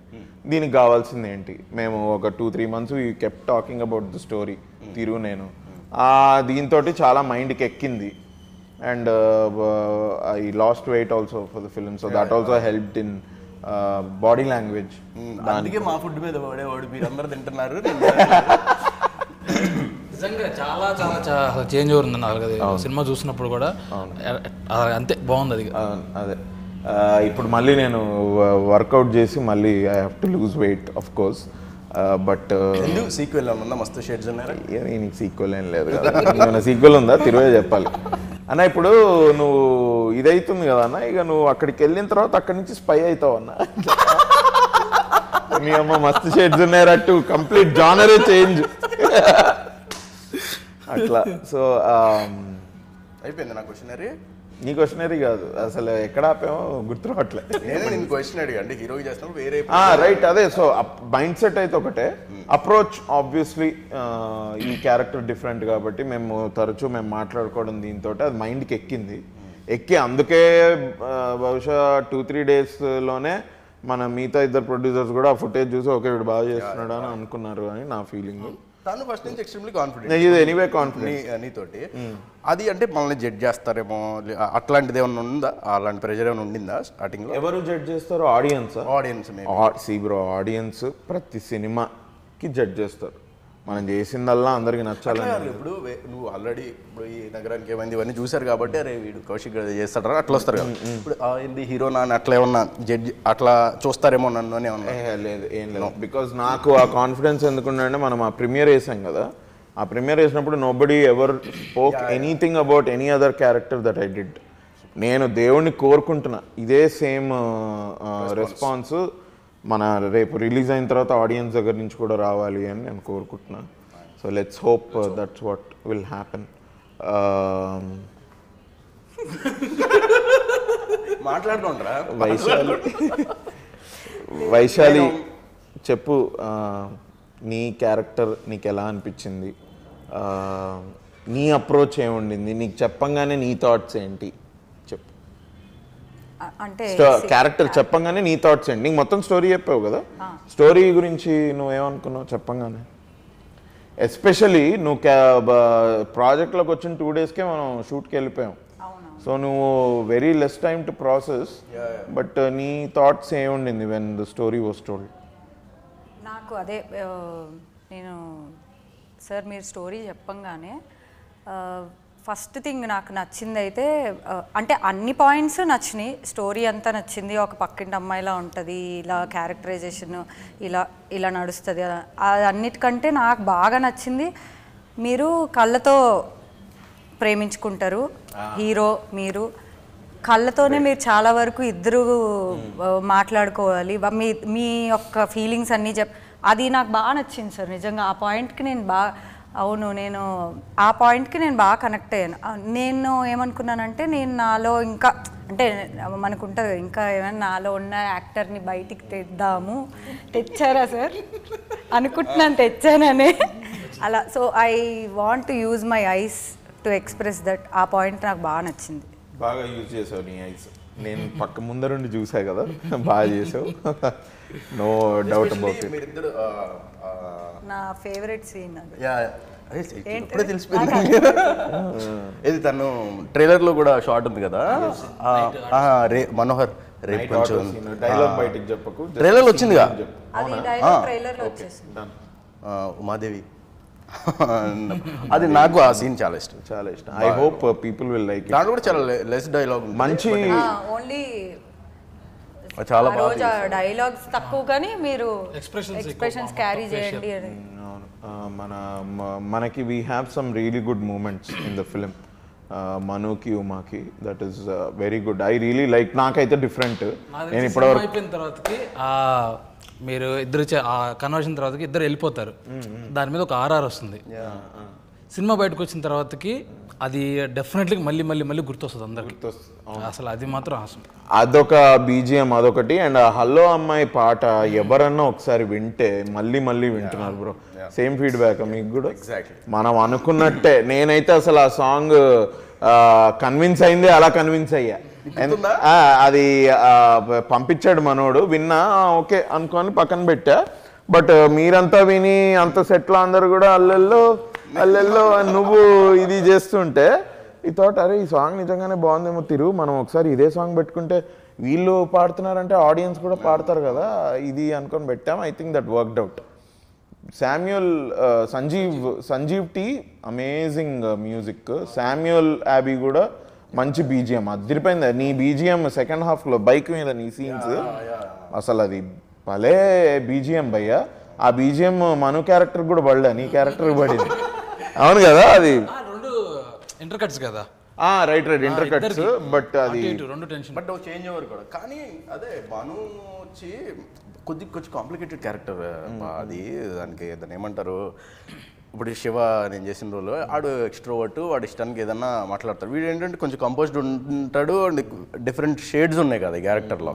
దీనికి కావాల్సింది ఏంటి? మేము ఒక 2-3 months we kept talking about the story. తిరుగు నేను దీంతో చాలా మైండ్కి ఎక్కింది. And I lost weight also for the film, so that also helped in body language.
అందుకే మా ఫుడ్ మీద వాడేవాడు, మీరు అందరూ తింటున్నారు.
నిజంగా చాలా చాలా చాలా చేంజ్ అవుతుంది నాకు సినిమా చూసినప్పుడు కూడా. అంతే బాగుంది అది.
అదే ఇప్పుడు మళ్ళీ నేను వర్కౌట్ చేసి మళ్ళీ I have to lose weight of course. But
sequel ఉందా? మస్తు షేడ్స్ ఉన్నాయి.
నీకు సీక్వెల్ ఏం లేదు కదా. ఏమైనా సీక్వెల్ ఉందా? తిరువే చెప్పాలి అన్న. ఇప్పుడు నువ్వు ఇదవుతుంది కదా అన్న, ఇక నువ్వు అక్కడికి వెళ్ళిన తర్వాత అక్కడి నుంచి స్పై అవుతావు అన్న. మీ అమ్మ మస్తు షేడ్స్ ఉన్నాయట్టు కంప్లీట్ జానరే చేంజ్ అట్లా. సో
అయిపోయింది నా క్వశ్చనరీ.
నీ క్వశ్చనరీ కాదు అసలు, ఎక్కడ ఆపామో గుర్తు రావట్లే.
నేను క్వశ్చన్ అడిగా అంటే హీరోకి చేస్తాను వేరే
రైట్. అదే సో మైండ్ సెట్ అయితే ఒకటే, అప్రోచ్ ఆబ్వియస్లీ ఈ క్యారెక్టర్ డిఫరెంట్ కాబట్టి మేము తరచూ మాట్లాడుకోవడం దీంతో అది మైండ్కి ఎక్కి అందుకే బహుశా 2-3 daysలోనే మన మిగతా ఇద్దరు ప్రొడ్యూసర్స్ కూడా ఆ ఫుటేజ్ చూసి ఓకే వీడు బాగా చేస్తున్నాడు అని అనుకున్నారు అని నా ఫీలింగ్.
తను ఫస్ట్ నుంచి ఎక్స్ట్రీమ్లీ కాన్ఫిడెంట్.
ఇది ఎనీవే కాన్ఫిడెంట్
నీతోటి. అది అంటే మనల్ని జడ్జ్ చేస్తారేమో అట్లాంటిది ఏమైనా ఉందా? అలాంటి ప్రెజర్ ఏమైనా ఉండిందా స్టార్టింగ్లో?
ఎవరు జడ్జ్ చేస్తారు? ఆడియన్స్. బ్రో ఆడియన్స్ ప్రతి సినిమాకి జడ్జ్ చేస్తారు. మనం చేసిందల్లా అందరికి నచ్చాలని.
ఇప్పుడు నువ్వు ఆల్రెడీ ఇప్పుడు ఈ నగరానికి ఏమైంది ఇవన్నీ చూసారు కాబట్టి అరే వీడు కౌశిక్ చేస్తాడు అట్లా వస్తారు కదా. ఇప్పుడు ఏంది హీరో నాన్న అట్లా ఏమన్నా జడ్జి అట్లా చూస్తారేమో నన్ను అని ఏమన్నా?
లేదు ఏం లేదు. బికాజ్ నాకు ఆ కాన్ఫిడెన్స్ ఎందుకుంటే మనం ఆ ప్రీమియర్ వేసాం కదా, ఆ ప్రీమియర్ వేసినప్పుడు nobody ever spoke anything about any other character that I did. నేను దేవుణ్ణి కోరుకుంటున్నా ఇదే సేమ్ రెస్పాన్స్ మన రేపు రిలీజ్ అయిన తర్వాత ఆడియన్స్ దగ్గర నుంచి కూడా రావాలి అని నేను కోరుకుంటున్నాను. So let's hope that's what will happen.
మాట్లాడుకుంటారా?
వైశాలి చెప్పు, నీ క్యారెక్టర్ నీకు ఎలా అనిపించింది, నీ అప్రోచ్ ఏముండింది, నీకు చెప్పంగానే నీ థాట్స్ ఏంటి చెప్పు.
అంటే
క్యారెక్టర్ చెప్పంగానే నీ థాట్స్ ఏంటి, నీకు మొత్తం స్టోరీ చెప్పావు కదా, స్టోరీ గురించి నువ్వేమనుకున్నావు చెప్పంగానే? ఎస్పెషలీ నువ్వు ప్రాజెక్ట్లోకి వచ్చిన 2 daysకే మనం షూట్కి వెళ్ళిపోయాం. సో నువ్వు very less time to process, but నీ థాట్స్ ఏముండింది when the story was told?
నాకు అదే, నేను సార్ మీరు స్టోరీ చెప్పంగానే ఫస్ట్ థింగ్ నాకు నచ్చింది అయితే, అంటే అన్ని పాయింట్స్ నచ్చినాయి, స్టోరీ అంతా నచ్చింది. ఒక పక్కింటి అమ్మాయిలా ఉంటుంది, ఇలా క్యారెక్టరైజేషన్ ఇలా ఇలా నడుస్తుంది, అన్నిటికంటే నాకు బాగా నచ్చింది మీరు కళ్ళతో ప్రేమించుకుంటారు, హీరో మీరు కళ్ళతోనే మీరు చాలా వరకు ఇద్దరు మాట్లాడుకోవాలి, మీ యొక్క ఫీలింగ్స్ అన్నీ అది నాకు బాగా నచ్చింది సార్. నిజంగా ఆ పాయింట్కి నేను ఆ పాయింట్కి నేను బాగా కనెక్ట్ అయ్యాను. నేను ఏమనుకున్నానంటే, నేను నాలో ఇంకా అంటే మనకు ఉంటుంది ఇంకా ఏమైనా నాలో ఉన్న యాక్టర్ని బయటికి తెచ్చారా సార్ అనుకుంటున్నాను, తెచ్చానని అలా. So I want to use my eyes to express that. ఆ పాయింట్ నాకు బాగా నచ్చింది.
బాగా యూజ్ చేసావు నీ ఐస్, నేను పక్క ముందరుండి చూసా కదా, బాగా చేసావు, నో డౌట్ అబౌట్ ఇట్.
నా ఫేవరెట్ సీన్
ఇప్పుడే తెలిసిపోయింది. ఇది తను ట్రైలర్లో కూడా షార్ట్ ఉంది కదా, మనోహర్ రేపు కొంచెం
డైలాగ్ బయటికి చెప్పకు,
ట్రైలర్ వచ్చిందిగా, ఉమాదేవి, అది నాకు ఆ సీన్ చాలా ఇష్టం.
I hope people will like it.
దాంట్లో కూడా చాలా లెస్ డైలాగ్,
మంచి
ఓన్లీ
చాలా
బాగా డైలాగ్స్ తక్కువ కానీ మీరు ఎక్స్ప్రెషన్స్ క్యారీ చేయండి అని.
మనకి we have some really good moments in the film, మనుకి ఉమాకి, that is very good. I really like, నాకైతే డిఫరెంట్. నేను ఇప్పటివరకు
అయిపోయిన తర్వాతకి మీరు ఇద్దరు ఆ కన్వర్షన్ తర్వాతకి ఇద్దరు వెళ్ళిపోతారు, దాని మీద ఒక ఆర్ఆర్ వస్తుంది. సినిమా బయటకు వచ్చిన తర్వాతకి అది డెఫినెట్లీ మళ్ళీ మళ్ళీ మళ్ళీ గుర్తొస్తుంది అందరికి, అసలు అది మాత్రం అవసరం.
అదొక బీజిఎం అదొకటి, అండ్ హలో అమ్మాయి పాట ఎవరన్నా ఒకసారి వింటే మళ్ళీ మళ్ళీ వింటున్నారు బ్రో. సేమ్ ఫీడ్బ్యాక్ మీకు కూడా? మనం అనుకున్నట్టే, నేనైతే అసలు ఆ సాంగ్ కన్విన్స్ అయింది, అలా కన్విన్స్ అయ్యా. అది పంపించాడు మనోడు, విన్నా ఓకే అనుకొని పక్కన పెట్టా. బట్ మీరంతా విని అంత సెట్లో అందరు కూడా అల్లెల్లో అల్లెల్లో నువ్వు ఇది చేస్తుంటే ఈ థాట్, అరే ఈ సాంగ్ నిజంగానే బాగుందేమో తిరు, మనం ఒకసారి ఇదే సాంగ్ పెట్టుకుంటే వీళ్ళు పాడుతున్నారంటే ఆడియన్స్ కూడా పాడతారు కదా ఇది అనుకొని పెట్టాం. I think that worked out. Samuel Sanjeev T amazing music, Samuel యాబీ కూడా మంచి బీజిఎం, అదిరిపోయింది. నీ బీజిఎం సెకండ్ హాఫ్లో బైక్ మీద నీ సీన్స్ అసలు అది భలే బీజిఎం భయ్యా. ఆ బీజిఎం మను క్యారెక్టర్ కూడా పడలే, నీ క్యారెక్టర్ పడింది. అవును కదా, అది
ఇంటర్ కట్స్ కదా,
రైట్ ఇంటర్ కట్స్, బట్ అది
రెండు టెన్షన్,
బట్ చేంజ్ ఓవర్ కూడా. కానీ అదే మను వచ్చి కొంచెం కాంప్లికేటెడ్ క్యారెక్టర్ అది, దాన్ని ఏమంటారు, ఇప్పుడు శివ నేను చేసిన రోజు ఆడు ఎక్స్ట్రోవర్ట్, వాడు ఇష్టానికి ఏదన్నా మాట్లాడతాడు, వీడు ఏంటంటే కొంచెం కంపోజ్డ్ ఉంటాడు, అండ్ డిఫరెంట్ షేడ్స్ ఉన్నాయి కదా ఈ క్యారెక్టర్లో.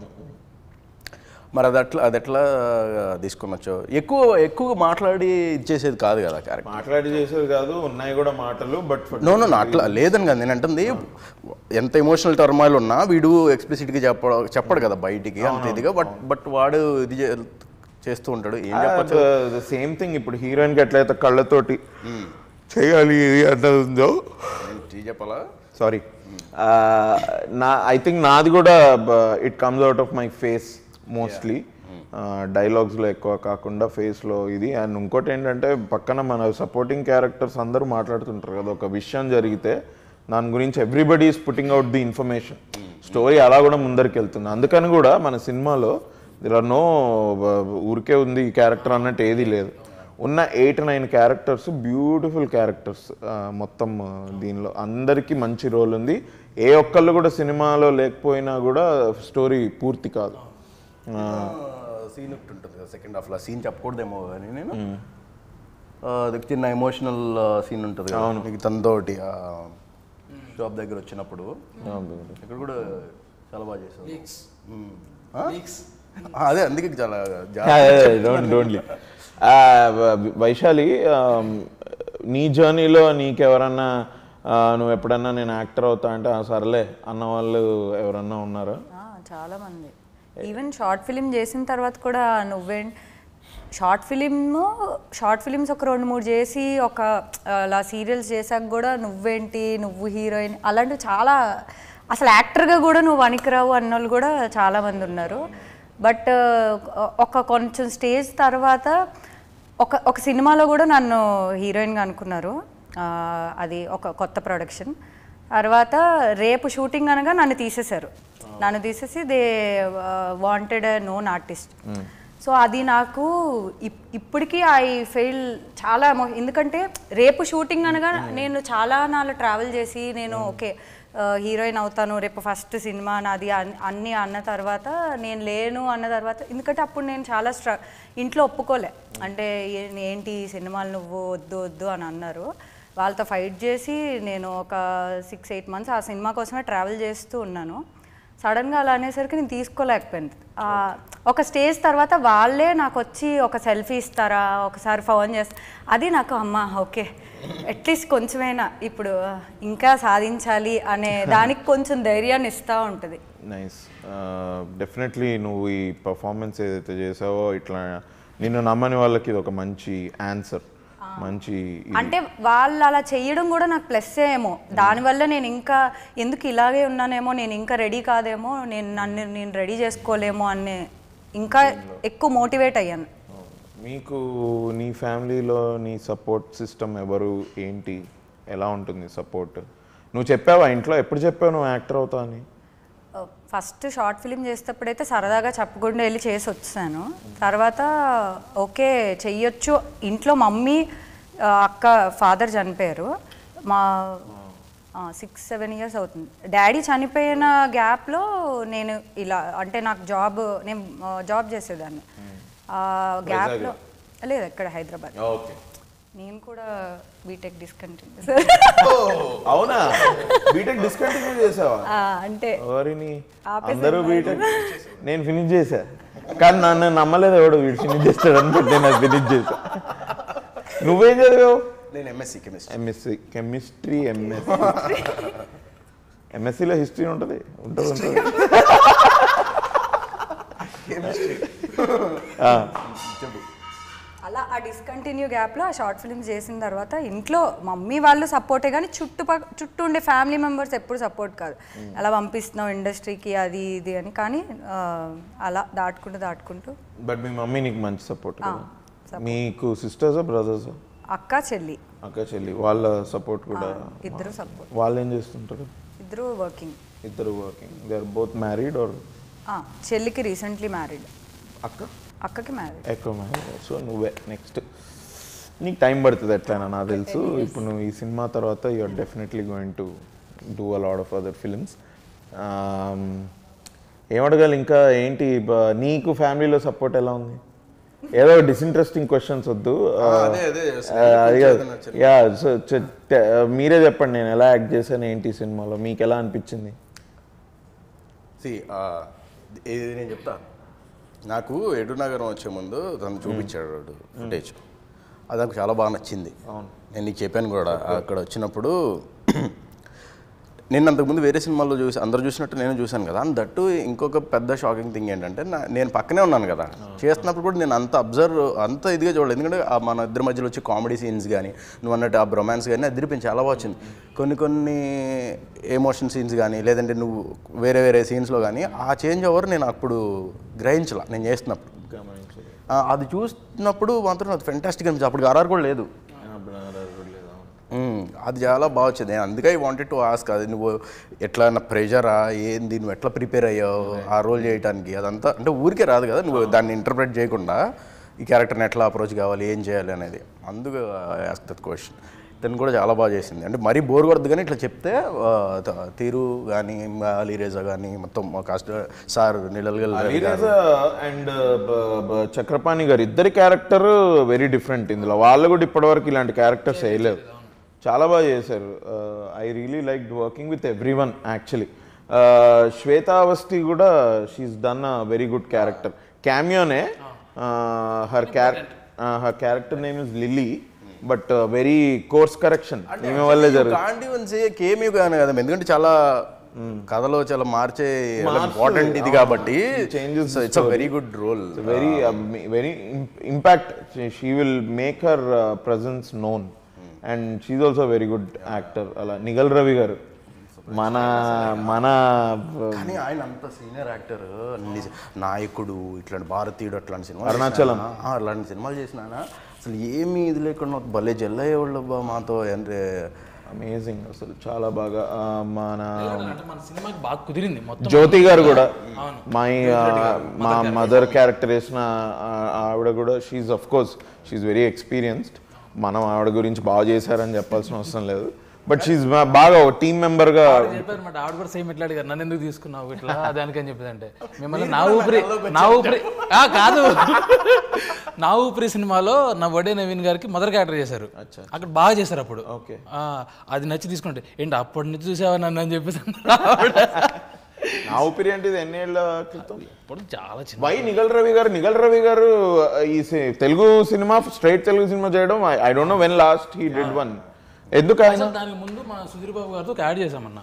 మరి అది ఎట్లా తీసుకొనొచ్చు? ఎక్కువ మాట్లాడి ఇచ్చేసేది కాదు కదా క్యారెక్టర్,
మాట్లాడి చేసేది కాదు, ఉన్నాయి కూడా మాటలు. బట్
నో అట్లా లేదని కదా నేను అంటుంది. ఎంత ఎమోషనల్ టర్మాయిల్ ఉన్నా వీడు ఎక్స్ప్లిసిట్గా చెప్పడు కదా బయటికి అంత ఇదిగా, బట్ వాడు ఇది చేస్తూ ఉంటాడు. ఏం చెప్పచ్చు,
సేమ్ థింగ్ ఇప్పుడు హీరోయిన్కి ఎట్లయితే కళ్ళతోటి చేయాలి అన్నది ఉందో,
చెప్పాలా
సారీ, ఐ థింక్ నాది కూడా it comes out of my face mostly, డైలాగ్స్లో ఎక్కువ కాకుండా ఫేస్లో ఇది. అండ్ ఇంకోటి ఏంటంటే పక్కన మన సపోర్టింగ్ క్యారెక్టర్స్ అందరూ మాట్లాడుతుంటారు కదా, ఒక విషయం జరిగితే దాని గురించి everybody is putting out the information, story అలా కూడా ముందరికి వెళ్తుంది. అందుకని కూడా మన సినిమాలో దిర్ ఆర్ నో ఊరికే ఉంది ఈ క్యారెక్టర్ అన్నట్టు ఏదీ లేదు. ఉన్న 8-9 క్యారెక్టర్స్ బ్యూటిఫుల్ క్యారెక్టర్స్ మొత్తం. దీనిలో అందరికీ మంచి రోల్ ఉంది. ఏ ఒక్కళ్ళు కూడా సినిమాలో లేకపోయినా కూడా స్టోరీ పూర్తి కాదు.
సీన్ ఒకటి ఉంటుంది కదా సెకండ్ హాఫ్లో, సీన్ చెప్పకూడదేమో కానీ నేను చిన్న ఎమోషనల్ సీన్ ఉంటుంది కదా మీకు తనతోటి షాప్ దగ్గర వచ్చినప్పుడు, ఇక్కడ కూడా చాలా బాగా చేసావు. అదే అందుకే చాలా
డోంట్ వైశాలి, నీ జర్నీలో నీకెవరన్నా నువ్వు ఎప్పుడన్నా నేను యాక్టర్ అవుతా అంటే సర్లే అన్న వాళ్ళు ఎవరన్నా ఉన్నారా?
చాలా మంది. ఈవెన్ షార్ట్ ఫిలిం చేసిన తర్వాత కూడా షార్ట్ ఫిలిమ్స్ ఒక 2-3 చేసి ఒక అలా సీరియల్స్ చేశాక కూడా నువ్వేంటి, నువ్వు హీరోయిన్ అలాంటివి చాలా, అసలు యాక్టర్గా కూడా నువ్వు వనికిరావు అన్నోళ్ళు కూడా చాలామంది ఉన్నారు. బట్ ఒక కొంచెం స్టేజ్ తర్వాత ఒక సినిమాలో కూడా నన్ను హీరోయిన్గా అనుకున్నారు. అది ఒక కొత్త ప్రొడక్షన్. తర్వాత రేపు షూటింగ్ అనగా నన్ను తీసేసి they wanted known artist. So అది నాకు ఇప్పటికీ ఐ ఫెయిల్ చాలా, ఎందుకంటే రేపు షూటింగ్ అనగా నేను చాలా నాళ్ళు ట్రావెల్ చేసి నేను ఓకే హీరోయిన్ అవుతాను రేపు ఫస్ట్ సినిమా నాది అన్నీ అన్న తర్వాత నేను లేను అన్న తర్వాత, ఎందుకంటే అప్పుడు నేను చాలా ఇంట్లో ఒప్పుకోలే, అంటే ఏంటి సినిమాలు నువ్వు వద్దు అని అన్నారు. వాళ్ళతో ఫైట్ చేసి నేను ఒక 6-8 months ఆ సినిమా కోసమే ట్రావెల్ చేస్తూ ఉన్నాను. సడన్గా అలా అనేసరికి నేను తీసుకోలేకపోయింది. ఒక స్టేజ్ తర్వాత వాళ్ళే నాకు వచ్చి ఒక సెల్ఫీ ఇస్తారా, ఒకసారి ఫోన్ చేస్తా, అది నాకు అమ్మ ఓకే అట్లీస్ట్ కొంచెమైనా ఇప్పుడు ఇంకా సాధించాలి అనే దానికి కొంచెం ధైర్యాన్ని ఇస్తూ ఉంటుంది.
నైస్. డెఫినెట్లీ నువ్వు ఈ పర్ఫార్మెన్స్ ఏదైతే చేసావో ఇట్లా నిన్ను నమ్మని వాళ్ళకి ఇది ఒక మంచి ఆన్సర్, మంచి,
అంటే వాళ్ళు అలా చేయడం కూడా నాకు ప్లస్ ఏమో. దానివల్ల నేను ఇంకా ఎందుకు ఇలాగే ఉన్నానేమో, నేను ఇంకా రెడీ కాదేమో, నేను రెడీ చేసుకోలేమో అనే ఇంకా ఎక్కువ మోటివేట్ అయ్యాను.
మీకు నీ ఫ్యామిలీలో నీ సపోర్ట్ సిస్టమ్ ఎవరు, ఏంటి, ఎలా ఉంటుంది సపోర్ట్? నువ్వు చెప్పావా ఇంట్లో, ఎప్పుడు చెప్పావు నువ్వు యాక్టర్ అవుతావు అని?
ఫస్ట్ షార్ట్ ఫిలిం చేసేటప్పుడైతే సరదాగా చెప్పకుండా వెళ్ళి చేసి వచ్చాను. తర్వాత ఓకే చెయ్యొచ్చు, ఇంట్లో మమ్మీ అక్క ఫాదర్ చనిపోయారు, మా 6-7 years అవుతుంది. డాడీ చనిపోయిన గ్యాప్లో నేను ఇలా, అంటే నాకు నేను జాబ్ చేసేదాన్ని గ్యాప్లో, లేదు ఇక్కడ హైదరాబాద్. నేను కూడా బీటెక్ డిస్కంటిన్యూ.
అవునా? బీటెక్ డిస్కంటిన్యూ చేసావా?
అంటే
అందరూ బీటెక్, నేను ఫినిష్ చేశా, కానీ నన్ను నమ్మలేదు ఎవడు వీడు ఫినిష్ చేస్తాడు అనుకుంటే నేను ఫినిష్ చేశా. నువ్వేం చదివావు?
నేను ఎంఎస్సీ
కెమిస్ట్రీ. ఎంఎస్సీలో హిస్టరీ ఉంటుంది.
అలా ఆ డిస్కంటిన్యూ గ్యాప్లో ఆ షార్ట్ ఫిల్మ్స్ చేసిన తర్వాత ఇంట్లో మమ్మీ వాళ్ళు సపోర్టే, కానీ చుట్టూ ఉండే ఫ్యామిలీ మెంబర్స్ ఎప్పుడు సపోర్ట్ కాదు. అలా పంపిస్తున్నావు ఇండస్ట్రీకి అది ఇది అని, కానీ అలా దాటుకుంటూ.
బట్ మీ మమ్మీ నీకు మంచి సపోర్ట్. మీకు సిస్టర్సా బ్రదర్సా?
అక్క చెల్లి.
వాళ్ళ సపోర్ట్ కూడా?
ఇద్దరు సపోర్ట్.
వాళ్ళు ఏం చేస్తుంటారు?
ఇద్దరు working.
They are both married are?
చెల్లికి రీసెంట్లీ మ్యారీడ్. అక్కకి మ్యారీడ్.
ఎక్కువ మ్యారీడ్. సో నువ్వే నెక్స్ట్. నీకు టైం పడుతుంది ఎట్లయినా నాకు తెలుసు. ఇప్పుడు నువ్వు ఈ సినిమా తర్వాత you are definitely going to do a lot of other films. ఏమడగాలి ఇంకా, ఏంటి నీకు ఫ్యామిలీలో సపోర్ట్ ఎలా ఉంది? ఏదో డిస్ఇంట్రెస్టింగ్ క్వశ్చన్స్ వద్దు. సో మీరే చెప్పండి, నేను ఎలా యాక్ట్ చేశాను ఏంటి సినిమాలో, మీకు ఎలా అనిపించింది?
నేను చెప్తా. నాకు ఎడునగరం వచ్చే ముందు తను చూపించాడు ఫుటేజ్, అది నాకు చాలా బాగా నచ్చింది. నేను నీకు చెప్పాను కూడా అక్కడ వచ్చినప్పుడు. నేను అంతకుముందు వేరే సినిమాల్లో అందరూ చూసినట్టు నేను చూశాను కదా. అండ్ దట్టు ఇంకొక పెద్ద షాకింగ్ థింగ్ ఏంటంటే, నేను పక్కనే ఉన్నాను కదా చేస్తున్నప్పుడు కూడా నేను అంత ఇదిగా చూడలేదు. ఎందుకంటే మన ఇద్దరి మధ్యలో వచ్చే కామెడీ సీన్స్ కానీ, నువ్వు అన్నట్టు ఆ రొమాన్స్ కానీ అదిరిపోయింది, చాలా బాగా వచ్చింది. కొన్ని ఎమోషన్ సీన్స్ కానీ, లేదంటే నువ్వు వేరే సీన్స్లో కానీ ఆ చేంజ్ ఓవర్ నేను అప్పుడు గ్రహించాల. నేను చేస్తున్నప్పుడు అది చూస్తున్నప్పుడు మాత్రం అది ఫెంటాస్టిక్ అనిపించింది. అప్పుడు ఆర్ఆర్ కూడా లేదు, అది చాలా బాగా వచ్చింది. నేను అందుకే ఐ వాంటెడ్ టు ఆస్క్, అది నువ్వు ఎట్లా ప్రెషరా ఏంది, నువ్వు ఎట్లా ప్రిపేర్ అయ్యావు ఆ రోల్ చేయడానికి? అదంతా అంటే ఊరికే రాదు కదా, నువ్వు దాన్ని ఇంటర్ప్రెట్ చేయకుండా ఈ క్యారెక్టర్ని ఎట్లా అప్రోచ్ కావాలి, ఏం చేయాలి అనేది. అందుకు ఆస్క్ దట్ క్వశ్చన్. తను కూడా చాలా బాగా చేసింది. అంటే మరీ బోర్ కొడదు, కానీ ఇట్లా చెప్తే తీరు కానీ అలీరేజా కానీ మొత్తం cost sir
Alireza and Chakrapani గారు ఇద్దరి క్యారెక్టర్ వెరీ డిఫరెంట్ ఇందులో. వాళ్ళు కూడా ఇప్పటివరకు ఇలాంటి క్యారెక్టర్స్ వేయలేదు, చాలా బాగా చేశారు. I really like working with everyone actually. Shweta Awasthi కూడా she is done a very good character. క్యామియోనే. Her character name is Lily, but very course correction ఈమె వల్లే జరుగుతుంది.
కేమీ కానీ కదా, ఎందుకంటే చాలా కథలో చాలా మార్చే ఇంపార్టెంట్ ఇది కాబట్టి
changes.
It's a very good role,
very impact. She will make her presence known and she's also very good actor. అలా నిగల్ రవి గారు మన
కానీ ఆయన అంత సీనియర్ యాక్టర్, నాయకుడు, ఇట్లాంటి భారతీయుడు, అట్లాంటి సినిమా
అరుణాచలం
అలాంటి సినిమాలు చేసిన అసలు ఏమి ఇది లేకుండా భలే జల్లయ్యేవాళ్ళు మాతో. అంటే
అమేజింగ్ అసలు చాలా బాగా. మన
సినిమాకి బాగా కుదిరింది మొత్తం.
జ్యోతి గారు కూడా మా మదర్ క్యారెక్టర్ వేసిన ఆవిడ కూడా she's of course she's very experienced. మనం ఆవిడ గురించి బాగా చేశారని చెప్పాల్సిన అవసరం లేదు, బట్ షీఈ్ బాగా ఒక టీమ్ మెంబర్ గా
చెప్పారు. ఆవిడ కూడా సేమ్ ఇట్లా అడిగారు, నన్ను ఎందుకు తీసుకున్నావు ఇట్లా దానికని చెప్పేదంటే మిమ్మల్ని నా ఊపిరి కాదు నా ఊపిరి సినిమాలో నా వడే నవీన్ గారికి మదర్ క్యారెక్టర్ చేశారు, అక్కడ బాగా చేశారు. అప్పుడు అది నచ్చి తీసుకుంటే ఏంటి అప్పటి నుంచి చూసావా నన్ను అని చెప్పేసి.
నా ఊపిరి అంటే ఇది ఎన్నేళ్ల క్రితం,
ఇప్పుడు చాలా చిన్న.
వై నిగల్ రవి గారు ఈ Telugu cinema straight Telugu cinema చేయడం, I don't know when last he did one. ఎందుకు
దానికి ముందు మన సుధీర్ బాబు గారితో యాడ్ చేసామన్న,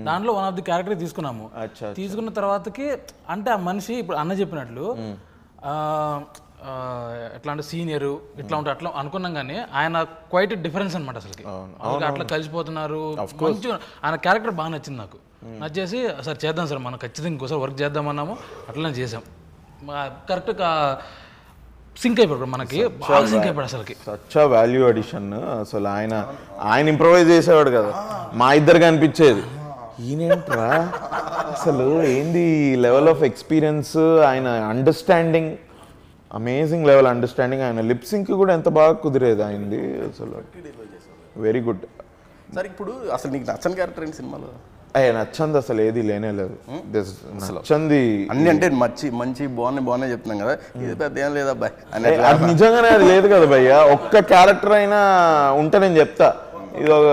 దాంట్లో వన్ ఆఫ్ ది క్యారెక్టర్ తీసుకున్నాము. తీసుకున్న తర్వాతకి అంటే ఆ మనిషి ఇప్పుడు అన్న చెప్పినట్లు ఎట్లా అంటే సీనియర్ ఇట్లా ఉంటే అట్లా అనుకున్నాం, కానీ ఆయన క్వైట్ డిఫరెన్స్ అనమాట అసలుకి. అట్లా కలిసిపోతున్నారు. మంచి ఆయన క్యారెక్టర్ బాగా నచ్చింది నాకు. నచ్చేసి సార్ చేద్దాం సార్, మనం ఖచ్చితంగా ఇంకోసారి వర్క్ చేద్దామన్నాము, అట్లనే చేసాం. కరెక్ట్గా సింక్ అయిపోయాడు, మనకి బాగా సింక్ అయిపోయాడు అసలుకి.
Such value addition. అసలు ఆయన ఇంప్రూవైజ్ చేసేవాడు కదా, మా ఇద్దరికి అనిపించేది ఈయనేంట్రా అసలు ఏంది లెవెల్ ఆఫ్ ఎక్స్పీరియన్స్, ఆయన అండర్స్టాండింగ్, అమేజింగ్ లెవెల్ అండర్స్టాండింగ్. ఆయన లిప్ సింక్ కూడా ఎంత బాగా కుదిరేది ఆయనది, అసలు వెరీ గుడ్.
సార్ ఇప్పుడు అసలు నీకు నచ్చని క్యారెక్టర్ ఏంటి సినిమాలో?
నచ్చంది అసలు ఏది లేనే లేదు. నచ్చంది
అన్ని అంటే మంచి బాగున్నాయి చెప్తున్నాం కదా, ఇది పెద్ద ఏం లేదా అబ్బాయి
అది నిజంగానే అది లేదు కదా భయ్య. ఒక్క క్యారెక్టర్ అయినా ఉంటే నేను చెప్తా. ఇది ఒక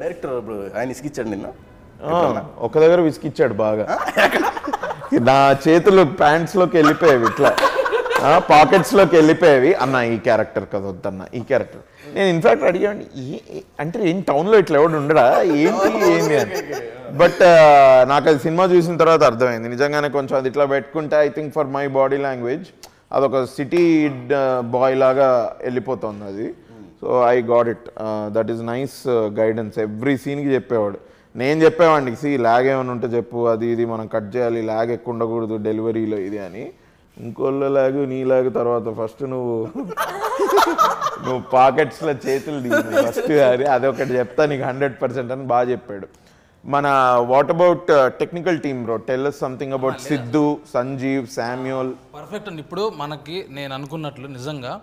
డైరెక్టర్ ఇప్పుడు ఆయన ఇసుకిచ్చాడు నిన్న,
ఒక దగ్గర విసికిచ్చాడు బాగా. నా చేతులు ప్యాంట్స్ లోకి వెళ్ళిపోయేవి, ఇట్లా పాకెట్స్ లోకి వెళ్ళిపోయేవి. అన్న ఈ క్యారెక్టర్ కదా వద్దన్న, ఈ క్యారెక్టర్. నేను ఇన్ఫాక్ట్ అడిగాను అంటే ఏం టౌన్లో ఇట్లా ఎవడు ఉండడా ఏంటి అని. బట్ నాకు అది సినిమా చూసిన తర్వాత అర్థమైంది నిజంగానే. కొంచెం అది ఇట్లా పెట్టుకుంటే I think for my body language అదొక సిటీ బాయ్ లాగా వెళ్ళిపోతుంది అది. So I got it. That is nice guidance. Every సీన్కి చెప్పేవాడు. నేను చెప్పేవాడికి ల్యాగ్ ఏమైనా ఉంటే చెప్పు, అది ఇది మనం కట్ చేయాలి, ల్యాగ్ ఎక్కువ ఉండకూడదు డెలివరీలో ఇది అని. ఇంకోళ్ళ లాగు నీ లాగు తర్వాత ఫస్ట్ నువ్వు పాకెట్స్లో చేతులు దిగు ఫస్ట్, అదొకటి చెప్తా నీకు 100% అని బాగా చెప్పాడు. మన what about technical team bro, tell us something about Siddhu, Sanjeev, Samuel.
Perfect అండి. ఇప్పుడు మనకి నేను అనుకున్నట్లు నిజంగా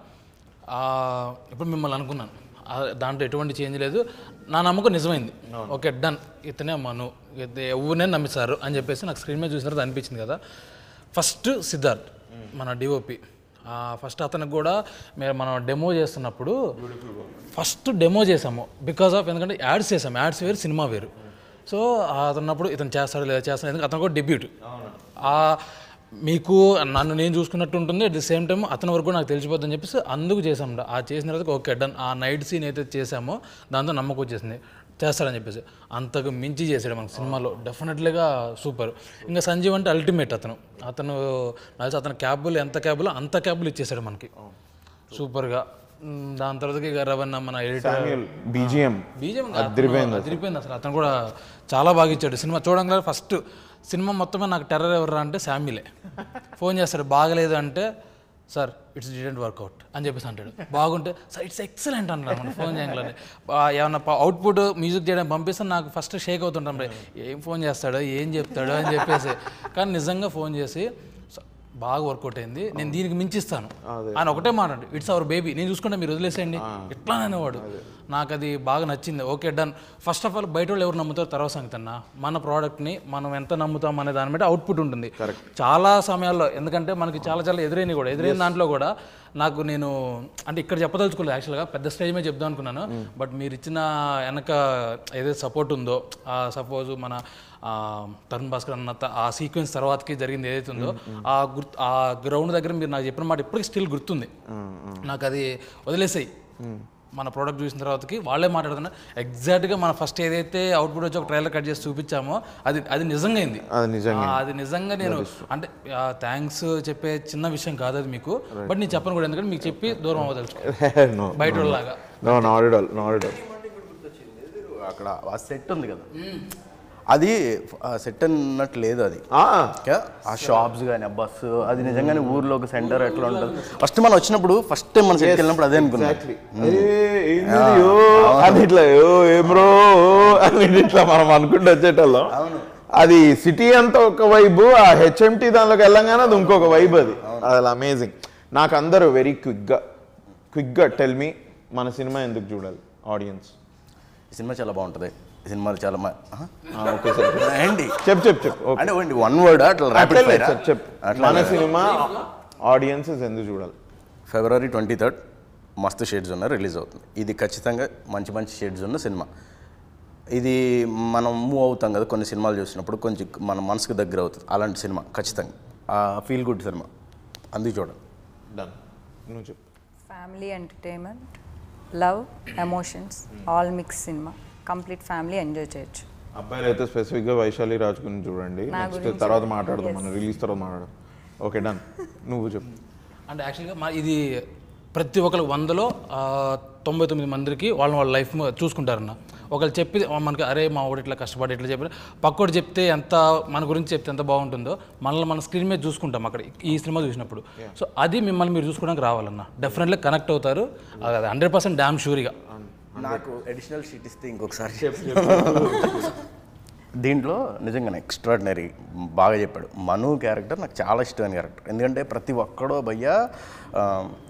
ఇప్పుడు మిమ్మల్ని అనుకున్నాను, దాంట్లో ఎటువంటి చేంజ్ లేదు. నా నమ్మకం నిజమైంది. ఓకే డన్, ఇతనే మను, ఎవరినే నమ్మిస్తారు అని చెప్పేసి నాకు స్క్రీన్ మీద చూసిన తర్వాత అనిపించింది కదా. ఫస్ట్ సిద్ధార్థ్ మన డిఓపి, ఫస్ట్ అతనికి కూడా మనం డెమో చేస్తున్నప్పుడు ఫస్ట్ డెమో చేసాము బికాస్ ఆఫ్ ఎందుకంటే యాడ్స్ చేసాము, యాడ్స్ వేరు సినిమా వేరు. సో అతన్నప్పుడు ఇతను చేస్తాడు లేదా చేస్తాడు, ఎందుకంటే అతను కూడా డెబ్యూట్. మీకు నన్ను నేను చూసుకున్నట్టు ఉంటుంది, అట్ ది సేమ్ టైం అతని వరకు కూడా నాకు తెలిసిపోద్దని చెప్పేసి అందుకు చేసాము. ఆ చేసిన తర్వాత ఓకే డన్. ఆ నైట్ సీన్ అయితే చేసామో దాంతో నమ్మకం వచ్చేసింది చేస్తాడని చెప్పేసి. అంతకు మించి చేసాడు మనకు సినిమాలో, డెఫినెట్లీగా సూపర్. ఇంకా సంజీవ్ అంటే అల్టిమేట్. అతను అతను క్యాబులు ఎంత క్యాబులు అంత క్యాబులు ఇచ్చేసాడు మనకి సూపర్గా. దాని తర్వాత ఇక రవణ మన ఎడిటర్
బీజిఎం
అదిరిపోయింది అసలు. అతను కూడా చాలా బాగా ఇచ్చాడు సినిమా చూడంగానే. ఫస్ట్ సినిమా మొత్తమే నాకు టెర్రర్ ఎవరు అంటే శామ్యులే. ఫోన్ చేస్తాడు బాగలేదు అంటే సార్ ఇట్స్ డిడెంట్ వర్కౌట్ అని చెప్పేసి అంటాడు. బాగుంటే సార్ ఇట్స్ ఎక్సలెంట్ అంటారు మనం ఫోన్ చేయగలని. ఏమన్నా అవుట్పుట్ మ్యూజిక్ చేయడానికి పంపిస్తే నాకు ఫస్ట్ షేక్ అవుతుంటాం, ఏం ఫోన్ చేస్తాడో ఏం చెప్తాడో అని చెప్పేసి. కానీ నిజంగా ఫోన్ చేసి బాగా వర్కౌట్ అయింది, నేను దీనికి మించిస్తాను ఆయన ఒకటే మాట అండి, ఇట్స్ అవర్ బేబీ, నేను చూసుకుంటే మీరు వదిలేసేయండి ఎట్లా అనేవాడు. నాకు అది బాగా నచ్చింది. Okay done. First of all బయట వాళ్ళు ఎవరు నమ్ముతారు తర్వాత సంగతి అన్న, మన ప్రోడక్ట్ని మనం ఎంత నమ్ముతాం అనే దాని మీద అవుట్పుట్ ఉంటుంది చాలా సమయాల్లో. ఎందుకంటే మనకి చాలా చాలా ఎదురైన దాంట్లో కూడా నాకు నేను అంటే ఇక్కడ చెప్పదలుచుకోలేదు యాక్చువల్గా, పెద్ద స్టేజ్ మీద చెప్దాం అనుకున్నాను. బట్ మీరు ఇచ్చిన వెనక ఏదైతే సపోర్ట్ ఉందో, సపోజ్ మన తరుణ్ భాస్కర్ అన్న ఆ సీక్వెన్స్ తర్వాతకి జరిగింది ఏదైతే ఉందో ఆ గ్రౌండ్ దగ్గర మీరు నాకు చెప్పిన మాట ఇప్పటికీ స్టిల్ గుర్తుంది నాకు. అది వదిలేసాయి, మన ప్రోడక్ట్ చూసిన తర్వాతకి వాళ్ళే మాట్లాడుతున్నారు ఎగ్జాక్ట్గా మన ఫస్ట్ ఏదైతే అవుట్పుట్ వచ్చి ఒక ట్రైలర్ కట్ చేసి చూపించామో అది నిజంగా అయింది. అది నిజంగా నేను అంటే థ్యాంక్స్ చెప్పే చిన్న విషయం కాదు అది మీకు, బట్ నేను చెప్పను కూడా, ఎందుకంటే మీకు చెప్పి దూరం అవ్వదలుచుకో బయట వాళ్ళలాగా.
అక్కడ ఆ సెట్ ఉంది కదా, అది సెట్ అన్నట్టు లేదు, అది ఆ షాప్స్ కానీ ఆ బస్సు అది నిజంగానే ఊర్లో ఒక సెంటర్ ఎట్లా ఉంటుంది. ఫస్ట్ మనం వచ్చినప్పుడు ఫస్ట్ టైం మనం సెట్కి వెళ్ళినప్పుడు అదే అనుకున్నాం,
ఇట్లా ఏమ్రో అని ఇట్లా మనం అనుకుంటూ వచ్చేటోళ్ళం. అది సిటీ అంతా ఒక వైబు, ఆ హెచ్ఎంటీ దానిలోకి వెళ్ళంగానే అది ఇంకొక వైబ్. అది అమేజింగ్. నాకు అందరూ వెరీ క్విక్గా టెల్ మీ మన సినిమా ఎందుకు చూడాలి ఆడియన్స్?
ఈ సినిమా చాలా బాగుంటుంది, ఈ సినిమాలు చాలా
ఓకే సార్
అండి
చెప్పు
అంటే వన్ వర్డ్ అట్లా
చెప్పు. మన సినిమా ఆడియన్స్ ఎందుకు చూడాలి?
February 23rd మస్తు షేడ్స్ ఉన్న రిలీజ్ అవుతుంది. ఇది ఖచ్చితంగా మంచి షేడ్స్ ఉన్న సినిమా. ఇది మనం మూవ్ అవుతాం కదా కొన్ని సినిమాలు చూసినప్పుడు, కొంచెం మన మనసుకు దగ్గర అవుతుంది. అలాంటి సినిమా ఖచ్చితంగా ఫీల్ గుడ్ సినిమా, అందుకు చూడండి.
డన్. నువ్వు చెప్పు.
Family entertainment, love, emotions all mix cinema, complete family enjoy చేయొచ్చు.
అబ్బాయిలు అయితే స్పెసిఫిక్గా వైశాలి రాజ్ గురించి చూడండి, నెక్స్ట్ తర్వాత మాట్లాడదాం, మనం రిలీజ్ తర్వాత మాట్లాడదాం. Okay done. నువ్వు చెప్పు.
అంటే యాక్చువల్గా ఇది ప్రతి ఒక్కరికి 100లో 99 మందికి వాళ్ళ లైఫ్ చూసుకుంటారన్న. ఒకళ్ళు చెప్పి మనకి అరే మా వాడు ఇట్లా కష్టపడి ఇట్లా చెప్పి పక్కోడు చెప్తే ఎంత మన గురించి చెప్తే ఎంత బాగుంటుందో మనల్ని మన స్క్రీన్ మీద చూసుకుంటాం అక్కడ ఈ సినిమా చూసినప్పుడు. సో అది మిమ్మల్ని మీరు చూసుకోవడానికి రావాలన్న, డెఫినెట్లీ కనెక్ట్ అవుతారు, అది 100% డ్యామ్ షూర్గా.
నాకు అడిషనల్ షీట్ ఇస్తే ఇంకొకసారి దీంట్లో నిజంగానే ఎక్స్ట్రాడినరీ బాగా చెప్పాడు. మను క్యారెక్టర్ నాకు చాలా ఇష్టమైన క్యారెక్టర్. ఎందుకంటే ప్రతి ఒక్కడో భయ్యా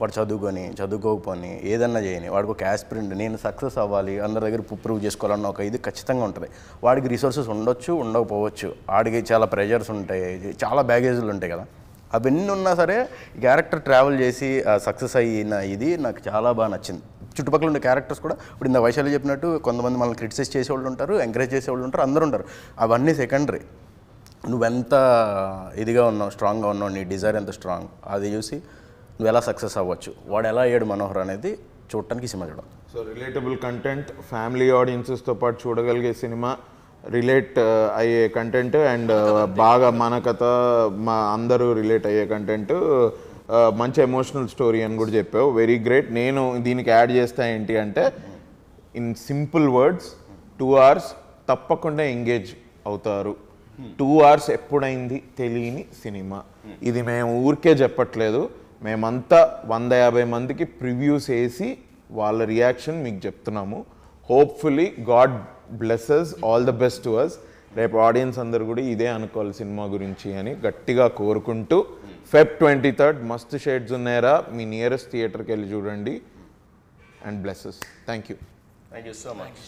వాడు చదువుకోకపోని ఏదన్నా చేయని వాడికి ఒక యాస్పిరెంట్, నేను సక్సెస్ అవ్వాలి, అందరి దగ్గర ప్రూవ్ చేసుకోవాలన్న ఒక ఇది ఖచ్చితంగా ఉంటుంది. వాడికి రిసోర్సెస్ ఉండొచ్చు, ఉండకపోవచ్చు, వాడికి చాలా ప్రెషర్స్ ఉంటాయి, చాలా బ్యాగేజీలు ఉంటాయి కదా. అవన్నీ ఉన్నా సరే ఈ క్యారెక్టర్ ట్రావెల్ చేసి సక్సెస్ అయిన ఇది నాకు చాలా బాగా నచ్చింది. చుట్టుపక్కల ఉండే క్యారెక్టర్స్ కూడా ఇప్పుడు ఇంత వైశాలి చెప్పినట్టు కొంతమంది మనల్ని క్రిటిసైజ్ చేసేవాళ్ళు ఉంటారు, ఎంకరేజ్ చేసేవాళ్ళు ఉంటారు, అందరూ ఉంటారు. అవన్నీ సెకండరీ. నువ్వెంత ఇదిగా ఉన్నావు, స్ట్రాంగ్గా ఉన్నావు, నీ డిజైర్ ఎంత స్ట్రాంగ్, అది చూసి నువ్వు ఎలా సక్సెస్ అవ్వచ్చు, వాడు ఎలా అయ్యాడు మనోహర్ అనేది చూడటానికి సినిమా చూడాలి.
సో రిలేటబుల్ కంటెంట్, ఫ్యామిలీ ఆడియన్సెస్తో పాటు చూడగలిగే సినిమా, రిలేట్ అయ్యే కంటెంట్ అండ్ బాగా మన కథ మా అందరూ రిలేట్ అయ్యే కంటెంట్, మంచి ఎమోషనల్ స్టోరీ అని కూడా చెప్పావు. Very great. నేను దీనికి యాడ్ చేస్తా ఏంటి అంటే, ఇన్ సింపుల్ వర్డ్స్ 2 hours తప్పకుండా ఎంగేజ్ అవుతారు. 2 hours ఎప్పుడైంది తెలియని సినిమా. ఇది మేము ఊరికే చెప్పట్లేదు, మేమంతా 150 మందికి ప్రివ్యూస్ వేసి వాళ్ళ రియాక్షన్ మీకు చెప్తున్నాము. Hopefully God blesses, all the best to us. రేపు ఆడియన్స్ అందరు కూడా ఇదే అనుకోవాలి సినిమా గురించి అని గట్టిగా కోరుకుంటూ, Feb 23rd మస్తు షేడ్స్ ఉన్నాయరా, మీ నియరెస్ట్ థియేటర్కి వెళ్ళి చూడండి. And blesses. Thank you
so much.